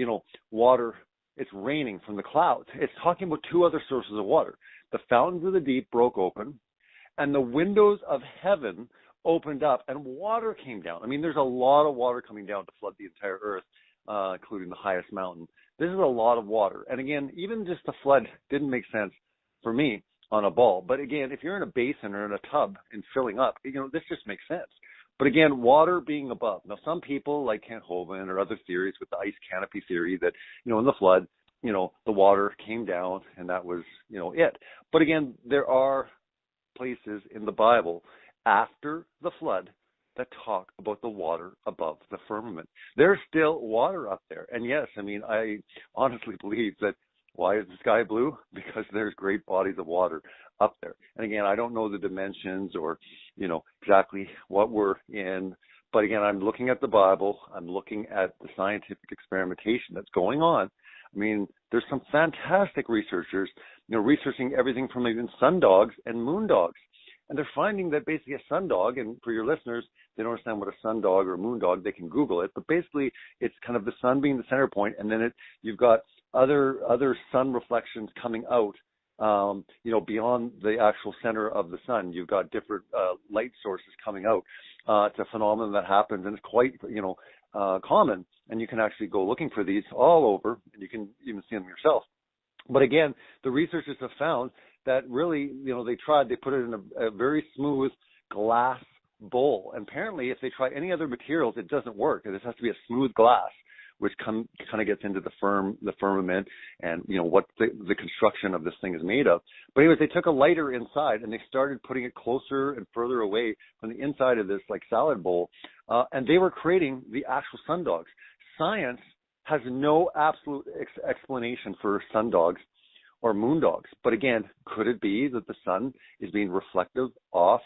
water, it's raining from the clouds. It's talking about two other sources of water. The fountains of the deep broke open, and the windows of heaven opened up, and water came down. I mean, there's a lot of water coming down to flood the entire earth, including the highest mountain. This is a lot of water. And again, even just the flood didn't make sense for me on a ball. But again, if you're in a basin or in a tub and filling up, this just makes sense. But again, water being above. Now, some people like Kent Hovind or other theories with the ice canopy theory that, in the flood, the water came down and that was, it. But again, there are places in the Bible after the flood that talk about the water above the firmament. There's still water up there. And yes, I mean, I honestly believe that why is the sky blue? Because there's great bodies of water up there. And again, I don't know the dimensions or, exactly what we're in. But again, I'm looking at the Bible. I'm looking at the scientific experimentation that's going on. I mean, there's some fantastic researchers, researching everything from even sundogs and moondogs. And they're finding that basically a sundog, and for your listeners, they don't understand what a sundog or a moondog, they can Google it. But basically, it's kind of the sun being the center point, and then you've got other sun reflections coming out, beyond the actual center of the sun. You've got different light sources coming out. It's a phenomenon that happens, and it's quite, common. And you can actually go looking for these all over, and you can even see them yourself. But again, the researchers have found that really, they put it in a very smooth glass bowl. And apparently, if they try any other materials, it doesn't work. This has to be a smooth glass, which kind of gets into the firmament and, what the construction of this thing is made of. But anyways, they took a lighter inside and they started putting it closer and further away from the inside of this like salad bowl. And they were creating the actual sundogs. Science has no absolute explanation for sundogs or moondogs. But again, could it be that the sun is being reflective off,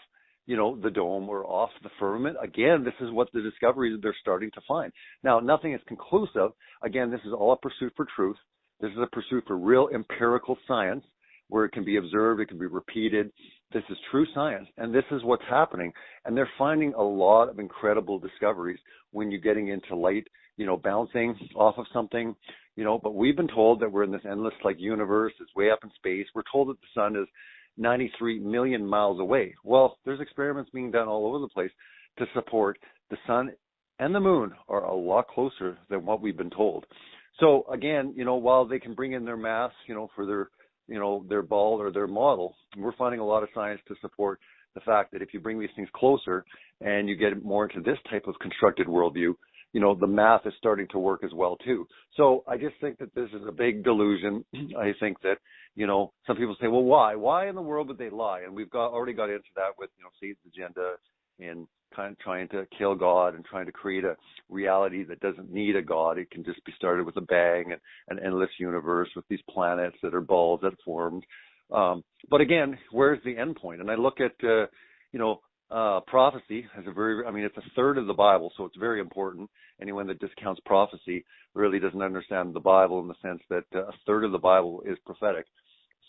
the dome or off the firmament? Again, this is what the discoveries they're starting to find. Now, nothing is conclusive. Again, this is all a pursuit for truth. This is a pursuit for real empirical science where it can be observed, it can be repeated. This is true science, and this is what's happening. And they're finding a lot of incredible discoveries when you're getting into light, bouncing off of something, but we've been told that we're in this endless universe. It's way up in space. We're told that the sun is 93 million miles away. Well, there's experiments being done all over the place to support the sun and the moon are a lot closer than what we've been told. So again, while they can bring in their math, for their ball or their model, we're finding a lot of science to support the fact that if you bring these things closer and you get more into this type of constructed worldview, the math is starting to work as well too. So I just think that this is a big delusion. I think that, some people say, well, why? Why in the world would they lie? And we've already got into that with, Satan's agenda and kind of trying to kill God and trying to create a reality that doesn't need a God. It can just be started with a bang and an endless universe with these planets that are balls that formed. But again, where's the end point? And I look at, prophecy as it's a third of the Bible, so it's very important. Anyone that discounts prophecy really doesn't understand the Bible in the sense that a third of the Bible is prophetic.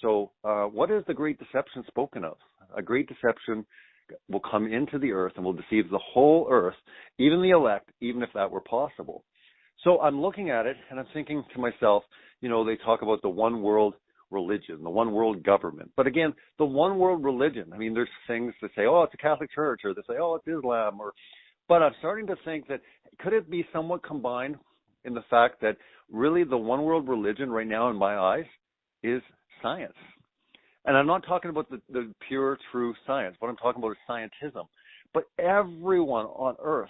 So what is the great deception spoken of? A great deception will come into the earth and will deceive the whole earth, even the elect, even if that were possible. So I'm looking at it and I'm thinking to myself, they talk about the one world religion, the one world government. But again, the one world religion, there's things that say, oh, it's a Catholic Church, or they say, oh, it's Islam, but I'm starting to think that could it be somewhat combined in the fact that really the one world religion right now in my eyes is science. And I'm not talking about the pure, true science. What I'm talking about is scientism. But everyone on earth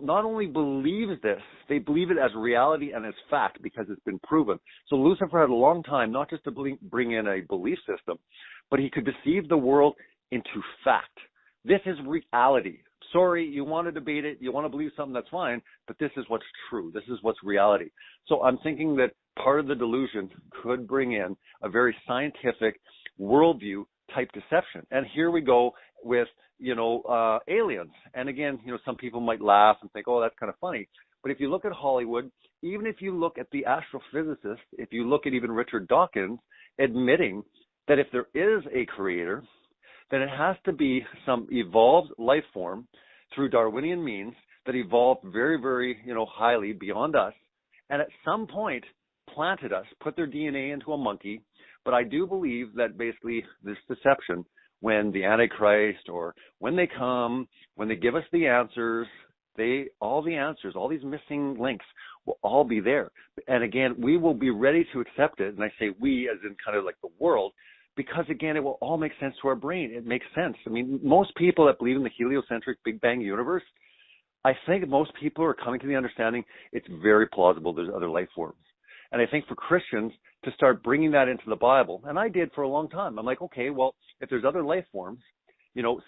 not only believes this, they believe it as reality and as fact because it's been proven. So Lucifer had a long time not just to bring in a belief system, but he could deceive the world into fact. This is reality. Sorry, you want to debate it, you want to believe something, that's fine, but this is what's true. This is what's reality. So I'm thinking that part of the delusion could bring in a very scientific worldview type deception. And here we go with, aliens. And again, some people might laugh and think, oh, that's kind of funny. But if you look at Hollywood, even if you look at the astrophysicists, if you look at even Richard Dawkins admitting that if there is a creator, then it has to be some evolved life form through Darwinian means that evolved very, very, highly beyond us, and at some point planted us, put their DNA into a monkey. But I do believe that basically this deception, when the Antichrist or when they come, when they give us the answers, all the answers, all these missing links will all be there. And again, we will be ready to accept it. And I say we as in kind of like the world, because again, it will all make sense to our brain. It makes sense. I mean, most people that believe in the heliocentric Big Bang universe, I think most people are coming to the understanding it's very plausible there's other life forms. And I think for Christians to start bringing that into the Bible, and I did for a long time, I'm like, okay, well, if there's other life forms,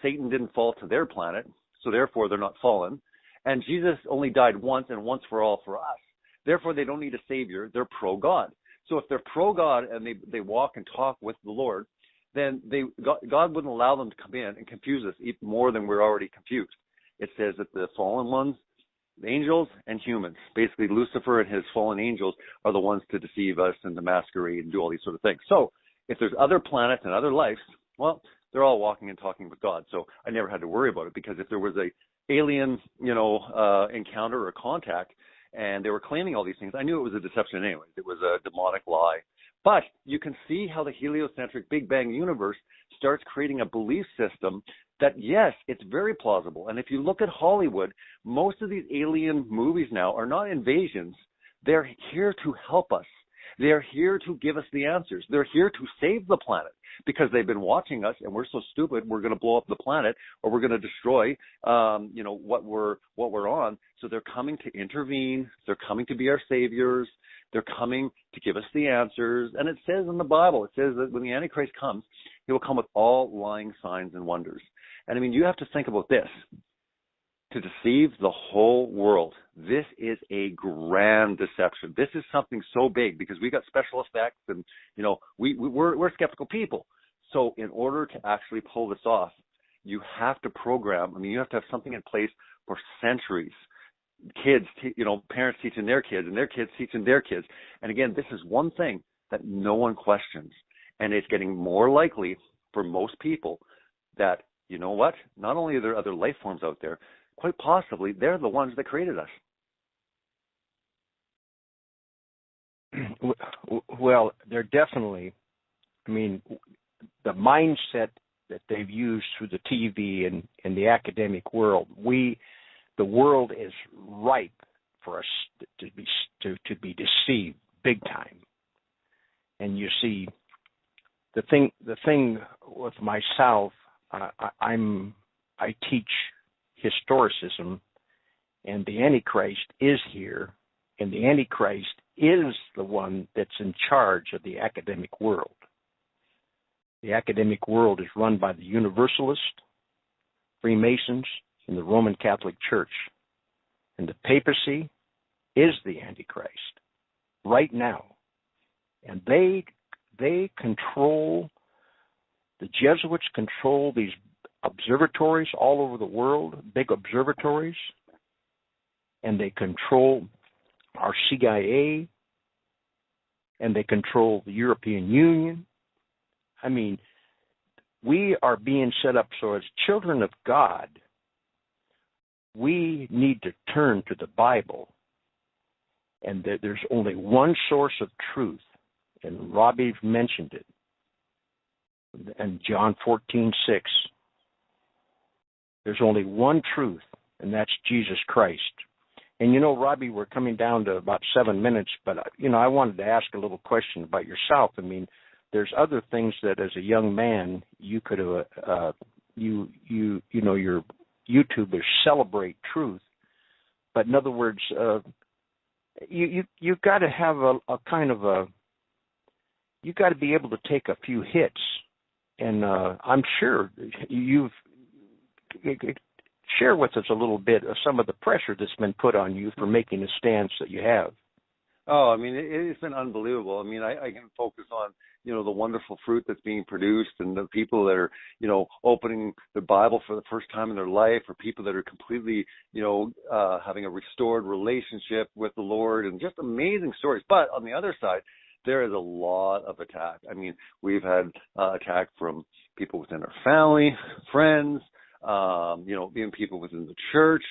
Satan didn't fall to their planet, so therefore they're not fallen. And Jesus only died once and once for all for us. Therefore, they don't need a savior. They're pro-God. So if they're pro-God and they walk and talk with the Lord, then God wouldn't allow them to come in and confuse us even more than we're already confused. It says that the fallen ones, the angels and humans, basically Lucifer and his fallen angels, are the ones to deceive us and to masquerade and do all these sort of things. So if there's other planets and other lives, well, they're all walking and talking with God. So I never had to worry about it, because if there was a alien, encounter or contact, and they were claiming all these things, I knew it was a deception anyway. It was a demonic lie. But you can see how the heliocentric Big Bang universe starts creating a belief system that, yes, it's very plausible. And if you look at Hollywood, most of these alien movies now are not invasions. They're here to help us. They're here to give us the answers. They're here to save the planet, because they've been watching us and we're so stupid we're going to blow up the planet, or we're going to destroy what we're on. So they're coming to intervene. They're coming to be our saviors. They're coming to give us the answers. And it says in the Bible, it says that when the Antichrist comes, he will come with all lying signs and wonders. And I mean, you have to think about this. To deceive the whole world, this is a grand deception. This is something so big, because we got special effects, and we're skeptical people. So in order to actually pull this off, you have to program. I mean, you have to have something in place for centuries. Kids, parents teaching their kids, and their kids teaching their kids. And again, this is one thing that no one questions, and it's getting more likely for most people that, you know what? Not only are there other life forms out there, quite possibly they're the ones that created us. Well, they're definitely, I mean, the mindset that they've used through the TV and the academic world, the world is ripe for us to be deceived big time. And you see, the thing with myself, I teach historicism, and the Antichrist is here, and the Antichrist is the one that's in charge of the academic world. The academic world is run by the Universalists, Freemasons, and the Roman Catholic Church. And the papacy is the Antichrist right now. And they control, the Jesuits control these observatories all over the world, big observatories, and they control our CIA, and they control the European Union. I mean, we are being set up so as children of God, we need to turn to the Bible, and there's only one source of truth, and Robbie mentioned it, and John 14:6. There's only one truth, and that's Jesus Christ. And Robbie, we're coming down to about 7 minutes, but I wanted to ask a little question about yourself. I mean, there's other things that as a young man you could have, your YouTubers celebrate truth, but in other words, you've got to have a kind of a, you've got to be able to take a few hits, and I'm sure you've. Share with us a little bit of some of the pressure that's been put on you for making the stance that you have. Oh, I mean, it's been unbelievable. I mean, I can focus on, the wonderful fruit that's being produced, and the people that are, opening the Bible for the first time in their life, or people that are completely, having a restored relationship with the Lord, and just amazing stories. But on the other side, there is a lot of attack. I mean, we've had attack from people within our family, friends, even people within the church.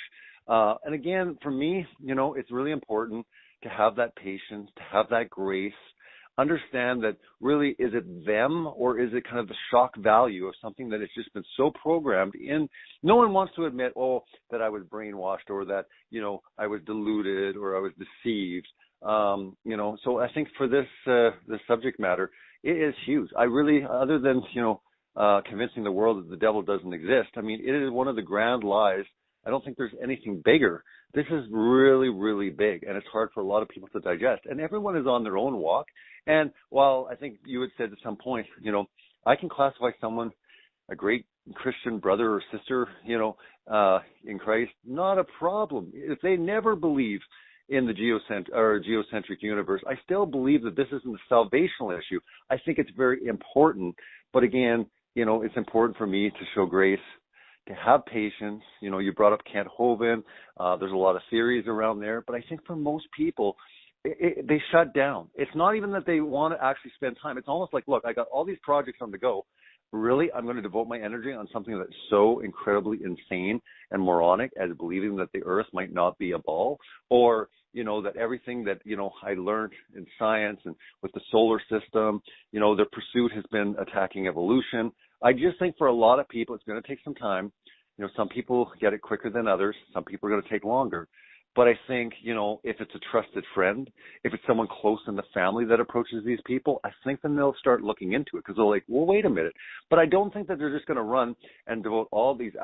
And again, for me, it's really important to have that patience, to have that grace, understand that really, is it them or is it kind of the shock value of something that has just been so programmed in? No one wants to admit, that I was brainwashed or that, I was deluded or I was deceived. So I think for this subject matter, it is huge. I really, other than, convincing the world that the devil doesn't exist, I mean, it is one of the grand lies. I don't think there's anything bigger. This is really, really big, and it's hard for a lot of people to digest. And everyone is on their own walk. And while I think you had said at some point, I can classify someone a great Christian brother or sister, in Christ, not a problem. If they never believe in the geocentric universe, I still believe that this isn't a salvational issue. I think it's very important. But again, it's important for me to show grace, to have patience. You brought up Kent Hovind. There's a lot of theories around there. But I think for most people, they shut down. It's not even that they want to actually spend time. It's almost like, look, I got all these projects on the go. Really, I'm going to devote my energy on something that's so incredibly insane and moronic as believing that the Earth might not be a ball, or, that everything that, I learned in science and with the solar system, their pursuit has been attacking evolution. I just think for a lot of people, it's going to take some time. Some people get it quicker than others. Some people are going to take longer. But I think, if it's a trusted friend, if it's someone close in the family that approaches these people, I think then they'll start looking into it because they're like, well, wait a minute. But I don't think that they're just going to run and devote all these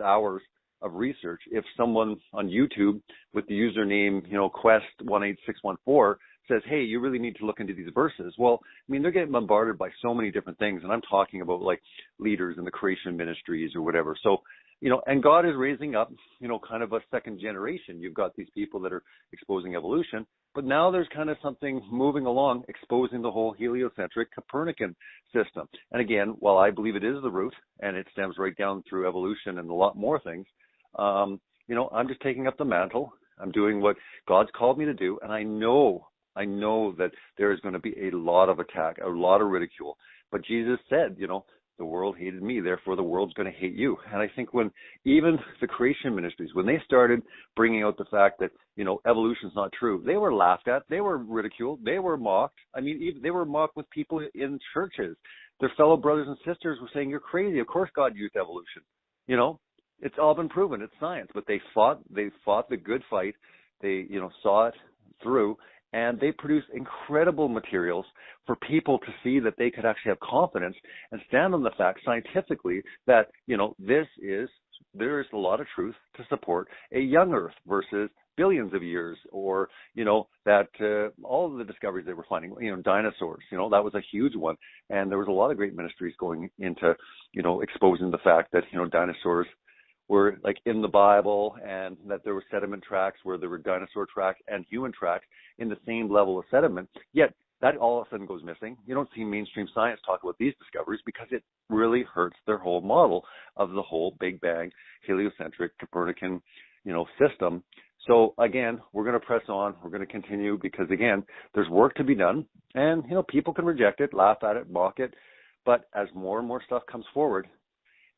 hours of research. If someone on YouTube with the username, Quest18614 says, hey, you really need to look into these verses. Well, I mean, they're getting bombarded by so many different things. And I'm talking about like leaders in the creation ministries or whatever. So, and God is raising up, kind of a second generation. You've got these people that are exposing evolution, but now there's kind of something moving along, exposing the whole heliocentric Copernican system. And again, while I believe it is the root and it stems right down through evolution and a lot more things, I'm just taking up the mantle. I'm doing what God's called me to do. And I know that there is going to be a lot of attack, a lot of ridicule. But Jesus said, the world hated me, therefore the world's going to hate you. And I think when even the creation ministries, when they started bringing out the fact that, evolution's not true, they were laughed at, they were ridiculed, they were mocked. I mean, even they were mocked with people in churches. Their fellow brothers and sisters were saying, you're crazy. Of course God used evolution. It's all been proven. It's science. But they fought the good fight. They, saw it through. And they produced incredible materials for people to see that they could actually have confidence and stand on the fact scientifically that, there is a lot of truth to support a young Earth versus billions of years, or, that all of the discoveries they were finding, dinosaurs, that was a huge one. And there was a lot of great ministries going into, exposing the fact that, dinosaurs were like in the Bible, and that there were sediment tracks where there were dinosaur tracks and human tracks in the same level of sediment. Yet that all of a sudden goes missing. You don't see mainstream science talk about these discoveries because it really hurts their whole model of the whole Big Bang, heliocentric, Copernican, system. So again, we're going to press on. We're going to continue because again, there's work to be done, and people can reject it, laugh at it, mock it. But as more and more stuff comes forward,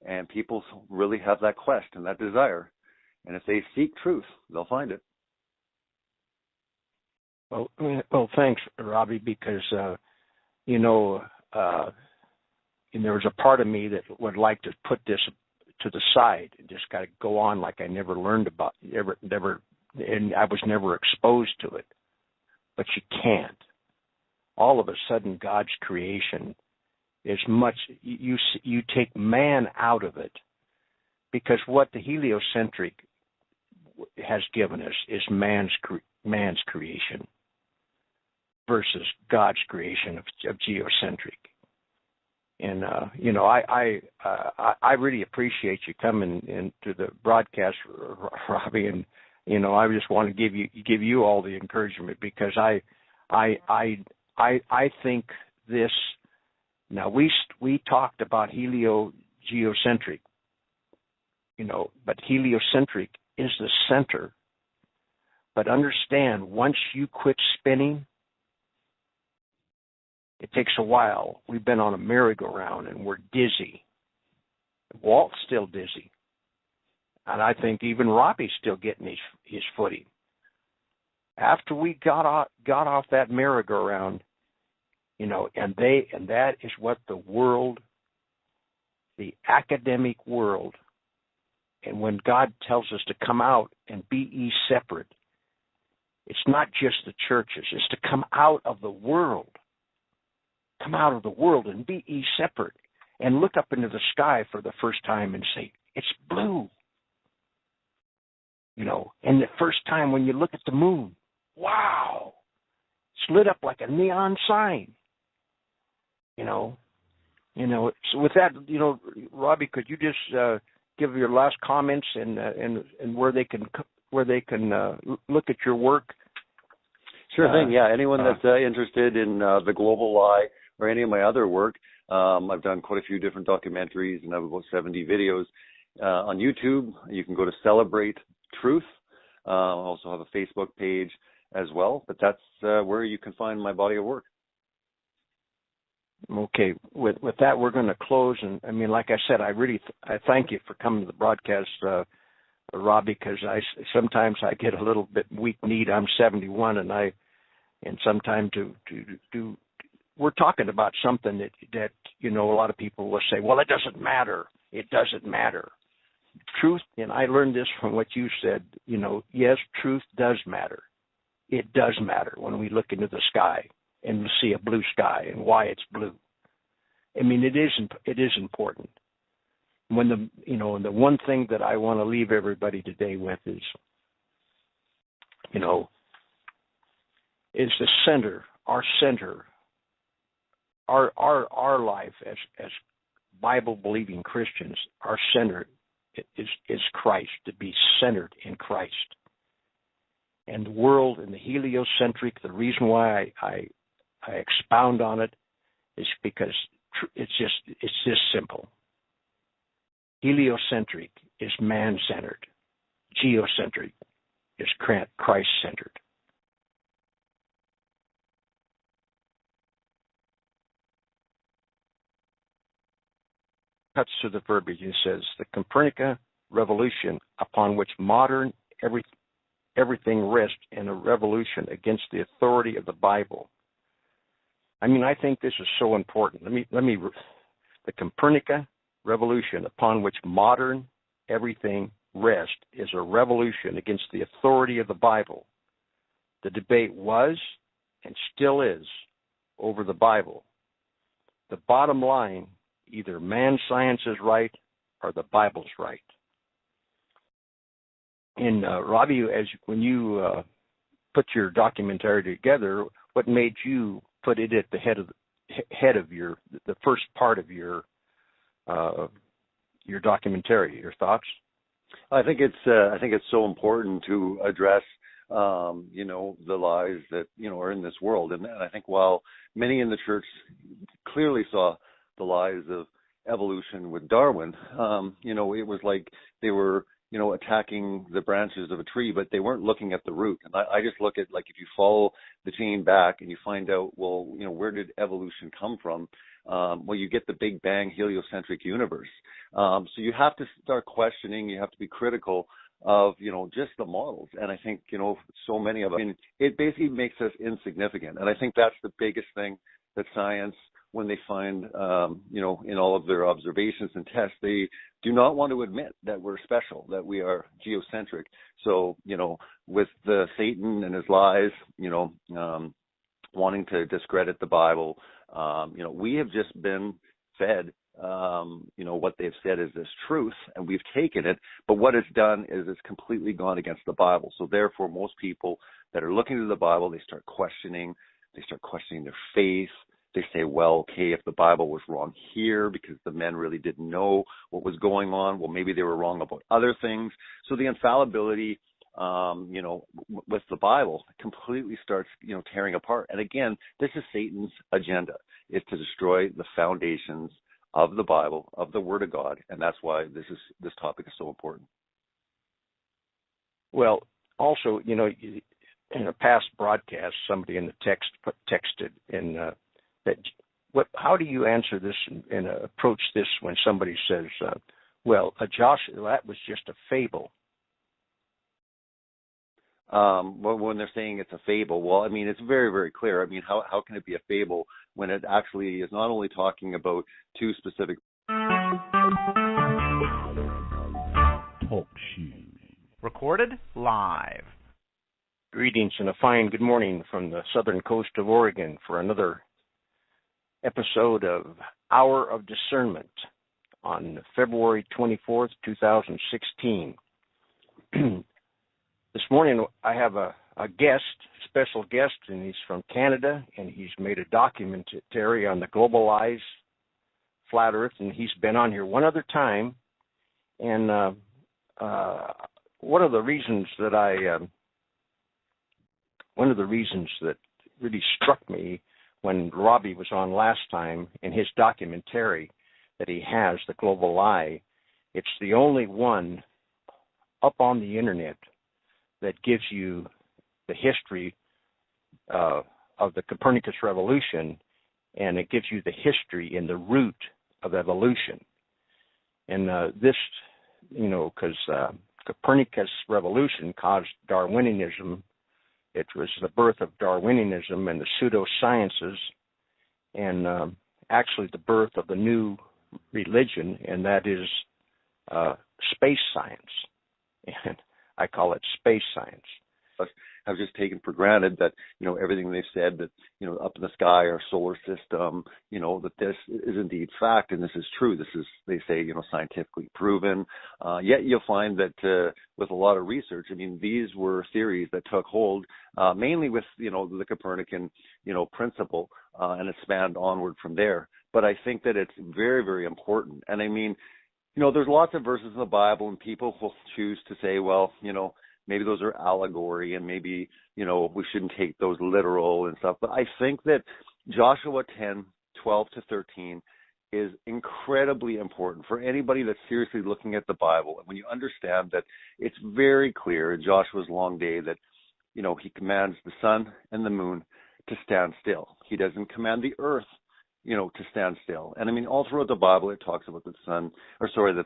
and people really have that quest and that desire, and if they seek truth, they'll find it. Well, thanks, Robbie, because there was a part of me that would like to put this to the side and just kind of go on like I never learned about, and I was never exposed to it. But you can't. All of a sudden, God's creation is much. You take man out of it, because what the heliocentric has given us is man's creation versus God's creation of geocentric. And I really appreciate you coming into the broadcast, Robbie, and I just want to give you all the encouragement, because I think this. Now we talked about geocentric, but heliocentric is the center. But understand, once you quit spinning, it takes a while. We've been on a merry-go-round and we're dizzy. Walt's still dizzy. And I think even Robbie's still getting his footing. After we got off that merry-go-round, and that is what the world, the academic world, and when God tells us to come out and be ye separate, it's not just the churches, it's to come out of the world. Come out of the world and be ye separate, and look up into the sky for the first time and say, it's blue. And the first time when you look at the moon, wow, it's lit up like a neon sign. So with that, Robbie, could you just give your last comments and where they can look at your work? Sure thing. Yeah, anyone that's interested in the global lie or any of my other work, I've done quite a few different documentaries and I have about 70 videos on YouTube. You can go to Celebrate Truth. I also have a Facebook page as well, but that's where you can find my body of work. Okay. With that, we're going to close. And I mean, like I said, I thank you for coming to the broadcast, Robbie, because sometimes I get a little bit weak-kneed. I'm 71, and sometimes we're talking about something that a lot of people will say, well, it doesn't matter. It doesn't matter. Truth, and I learned this from what you said, yes, truth does matter. It does matter when we look into the sky and see a blue sky and why it's blue. I mean, it is important. When the one thing that I want to leave everybody today with is the center, our life as Bible-believing Christians, our center is Christ, to be centered in Christ. And the world and the heliocentric, the reason why I expound on it is because it's just simple. Heliocentric is man-centered. Geocentric is Christ-centered. Cuts to the verbiage and says, the Copernican revolution upon which modern everything rests in a revolution against the authority of the Bible. I mean, I think this is so important. The Copernican revolution upon which modern everything rests is a revolution against the authority of the Bible. The debate was and still is over the Bible. The bottom line, either man science is right or the Bible's right. And Robbie, when you put your documentary together, what made you put it at the head of the first part of your documentary? Your thoughts? I think it's so important to address the lies that are in this world, and I think while many in the church clearly saw the lies of evolution with Darwin, it was like they were attacking the branches of a tree, but they weren't looking at the root. And I just look at, like, if you follow the chain back and you find out, well, where did evolution come from? Well, you get the Big Bang heliocentric universe. So you have to start questioning, you have to be critical of, just the models. And I think, so many of us, it basically makes us insignificant. And I think that's the biggest thing that science, when they find, in all of their observations and tests, they do not want to admit that we're special, that we are geocentric. So, with the Satan and his lies, wanting to discredit the Bible, we have just been fed, what they've said is this truth, and we've taken it. But what it's done is it's completely gone against the Bible. So therefore, most people that are looking to the Bible, they start questioning their faith. They say, well, okay, if the Bible was wrong here because the men really didn't know what was going on, well, maybe they were wrong about other things. So the infallibility, with the Bible completely starts, tearing apart. And again, this is Satan's agenda, is to destroy the foundations of the Bible, of the Word of God. And that's why this topic is so important. Well, also, in a past broadcast, somebody in the texted in how do you answer this and approach this when somebody says, Well, Josh, that was just a fable. When they're saying it's a fable, well, I mean, it's very, very clear. I mean, how can it be a fable when it actually is not only talking about two specific talk shoes recorded live. Greetings and a fine good morning from the southern coast of Oregon for another episode of Hour of Discernment on February 24th, 2016. This morning I have a special guest, and he's from Canada, and he's made a documentary on the globalized flat Earth, and he's been on here one other time. And one of the reasons that really struck me when Robbie was on last time in his documentary that he has, The Global Lie, it's the only one up on the internet that gives you the history of the Copernicus revolution, and it gives you the history and the root of evolution. And this, because Copernicus revolution caused Darwinianism. It was the birth of Darwinianism and the pseudosciences, and actually the birth of the new religion, and that is space science. And I call it space science. I've just taken for granted that, everything they've said, that, up in the sky, our solar system, that this is indeed fact, and this is true. This is, they say, scientifically proven. Yet you'll find that with a lot of research, I mean, these were theories that took hold mainly with, the Copernican, principle, and it spanned onward from there. But I think that it's very, very important. And I mean, there's lots of verses in the Bible, and people will choose to say, well, maybe those are allegory, and maybe, we shouldn't take those literal and stuff. But I think that Joshua 10:12-13 is incredibly important for anybody that's seriously looking at the Bible. And when you understand that it's very clear in Joshua's long day that, he commands the sun and the moon to stand still. He doesn't command the earth, to stand still. And I mean, all throughout the Bible, it talks about that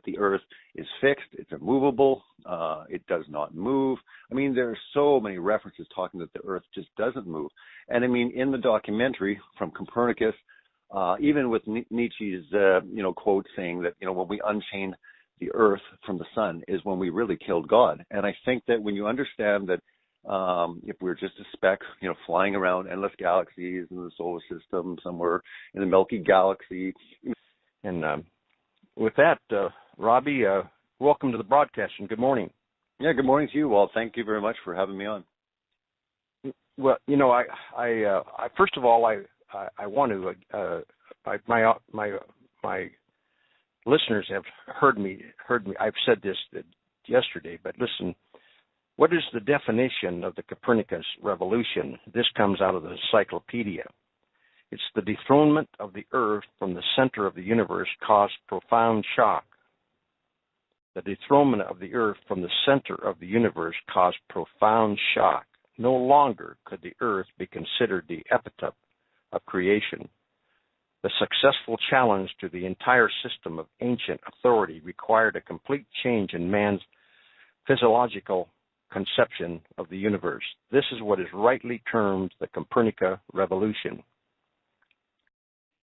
the earth is fixed, it's immovable, it does not move. I mean, there are so many references talking that the earth just doesn't move. And I mean, in the documentary from Copernicus, even with Nietzsche's, quote saying that, when we unchain the earth from the sun is when we really killed God. And I think that when you understand that, if we're just a speck, flying around endless galaxies in the solar system, somewhere in the Milky Galaxy. And with that, Robbie, welcome to the broadcast, and good morning. Yeah, good morning to you, Walt. Thank you very much for having me on. Well, I first of all, I want to, my listeners have heard me. I've said this yesterday, but listen. What is the definition of the Copernicus revolution? This comes out of the encyclopedia. It's the dethronement of the earth from the center of the universe caused profound shock. The dethronement of the earth from the center of the universe caused profound shock. No longer could the earth be considered the epitome of creation. The successful challenge to the entire system of ancient authority required a complete change in man's physiological conception of the universe. This is what is rightly termed the Copernican revolution.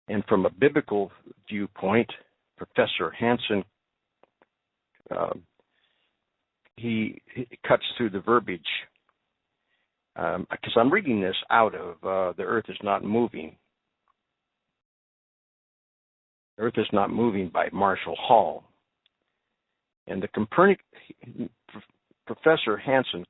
And from a biblical viewpoint, Professor Hansen, he cuts through the verbiage, because I'm reading this out of The Earth is Not Moving. The Earth is Not Moving by Marshall Hall. And the Professor Hansen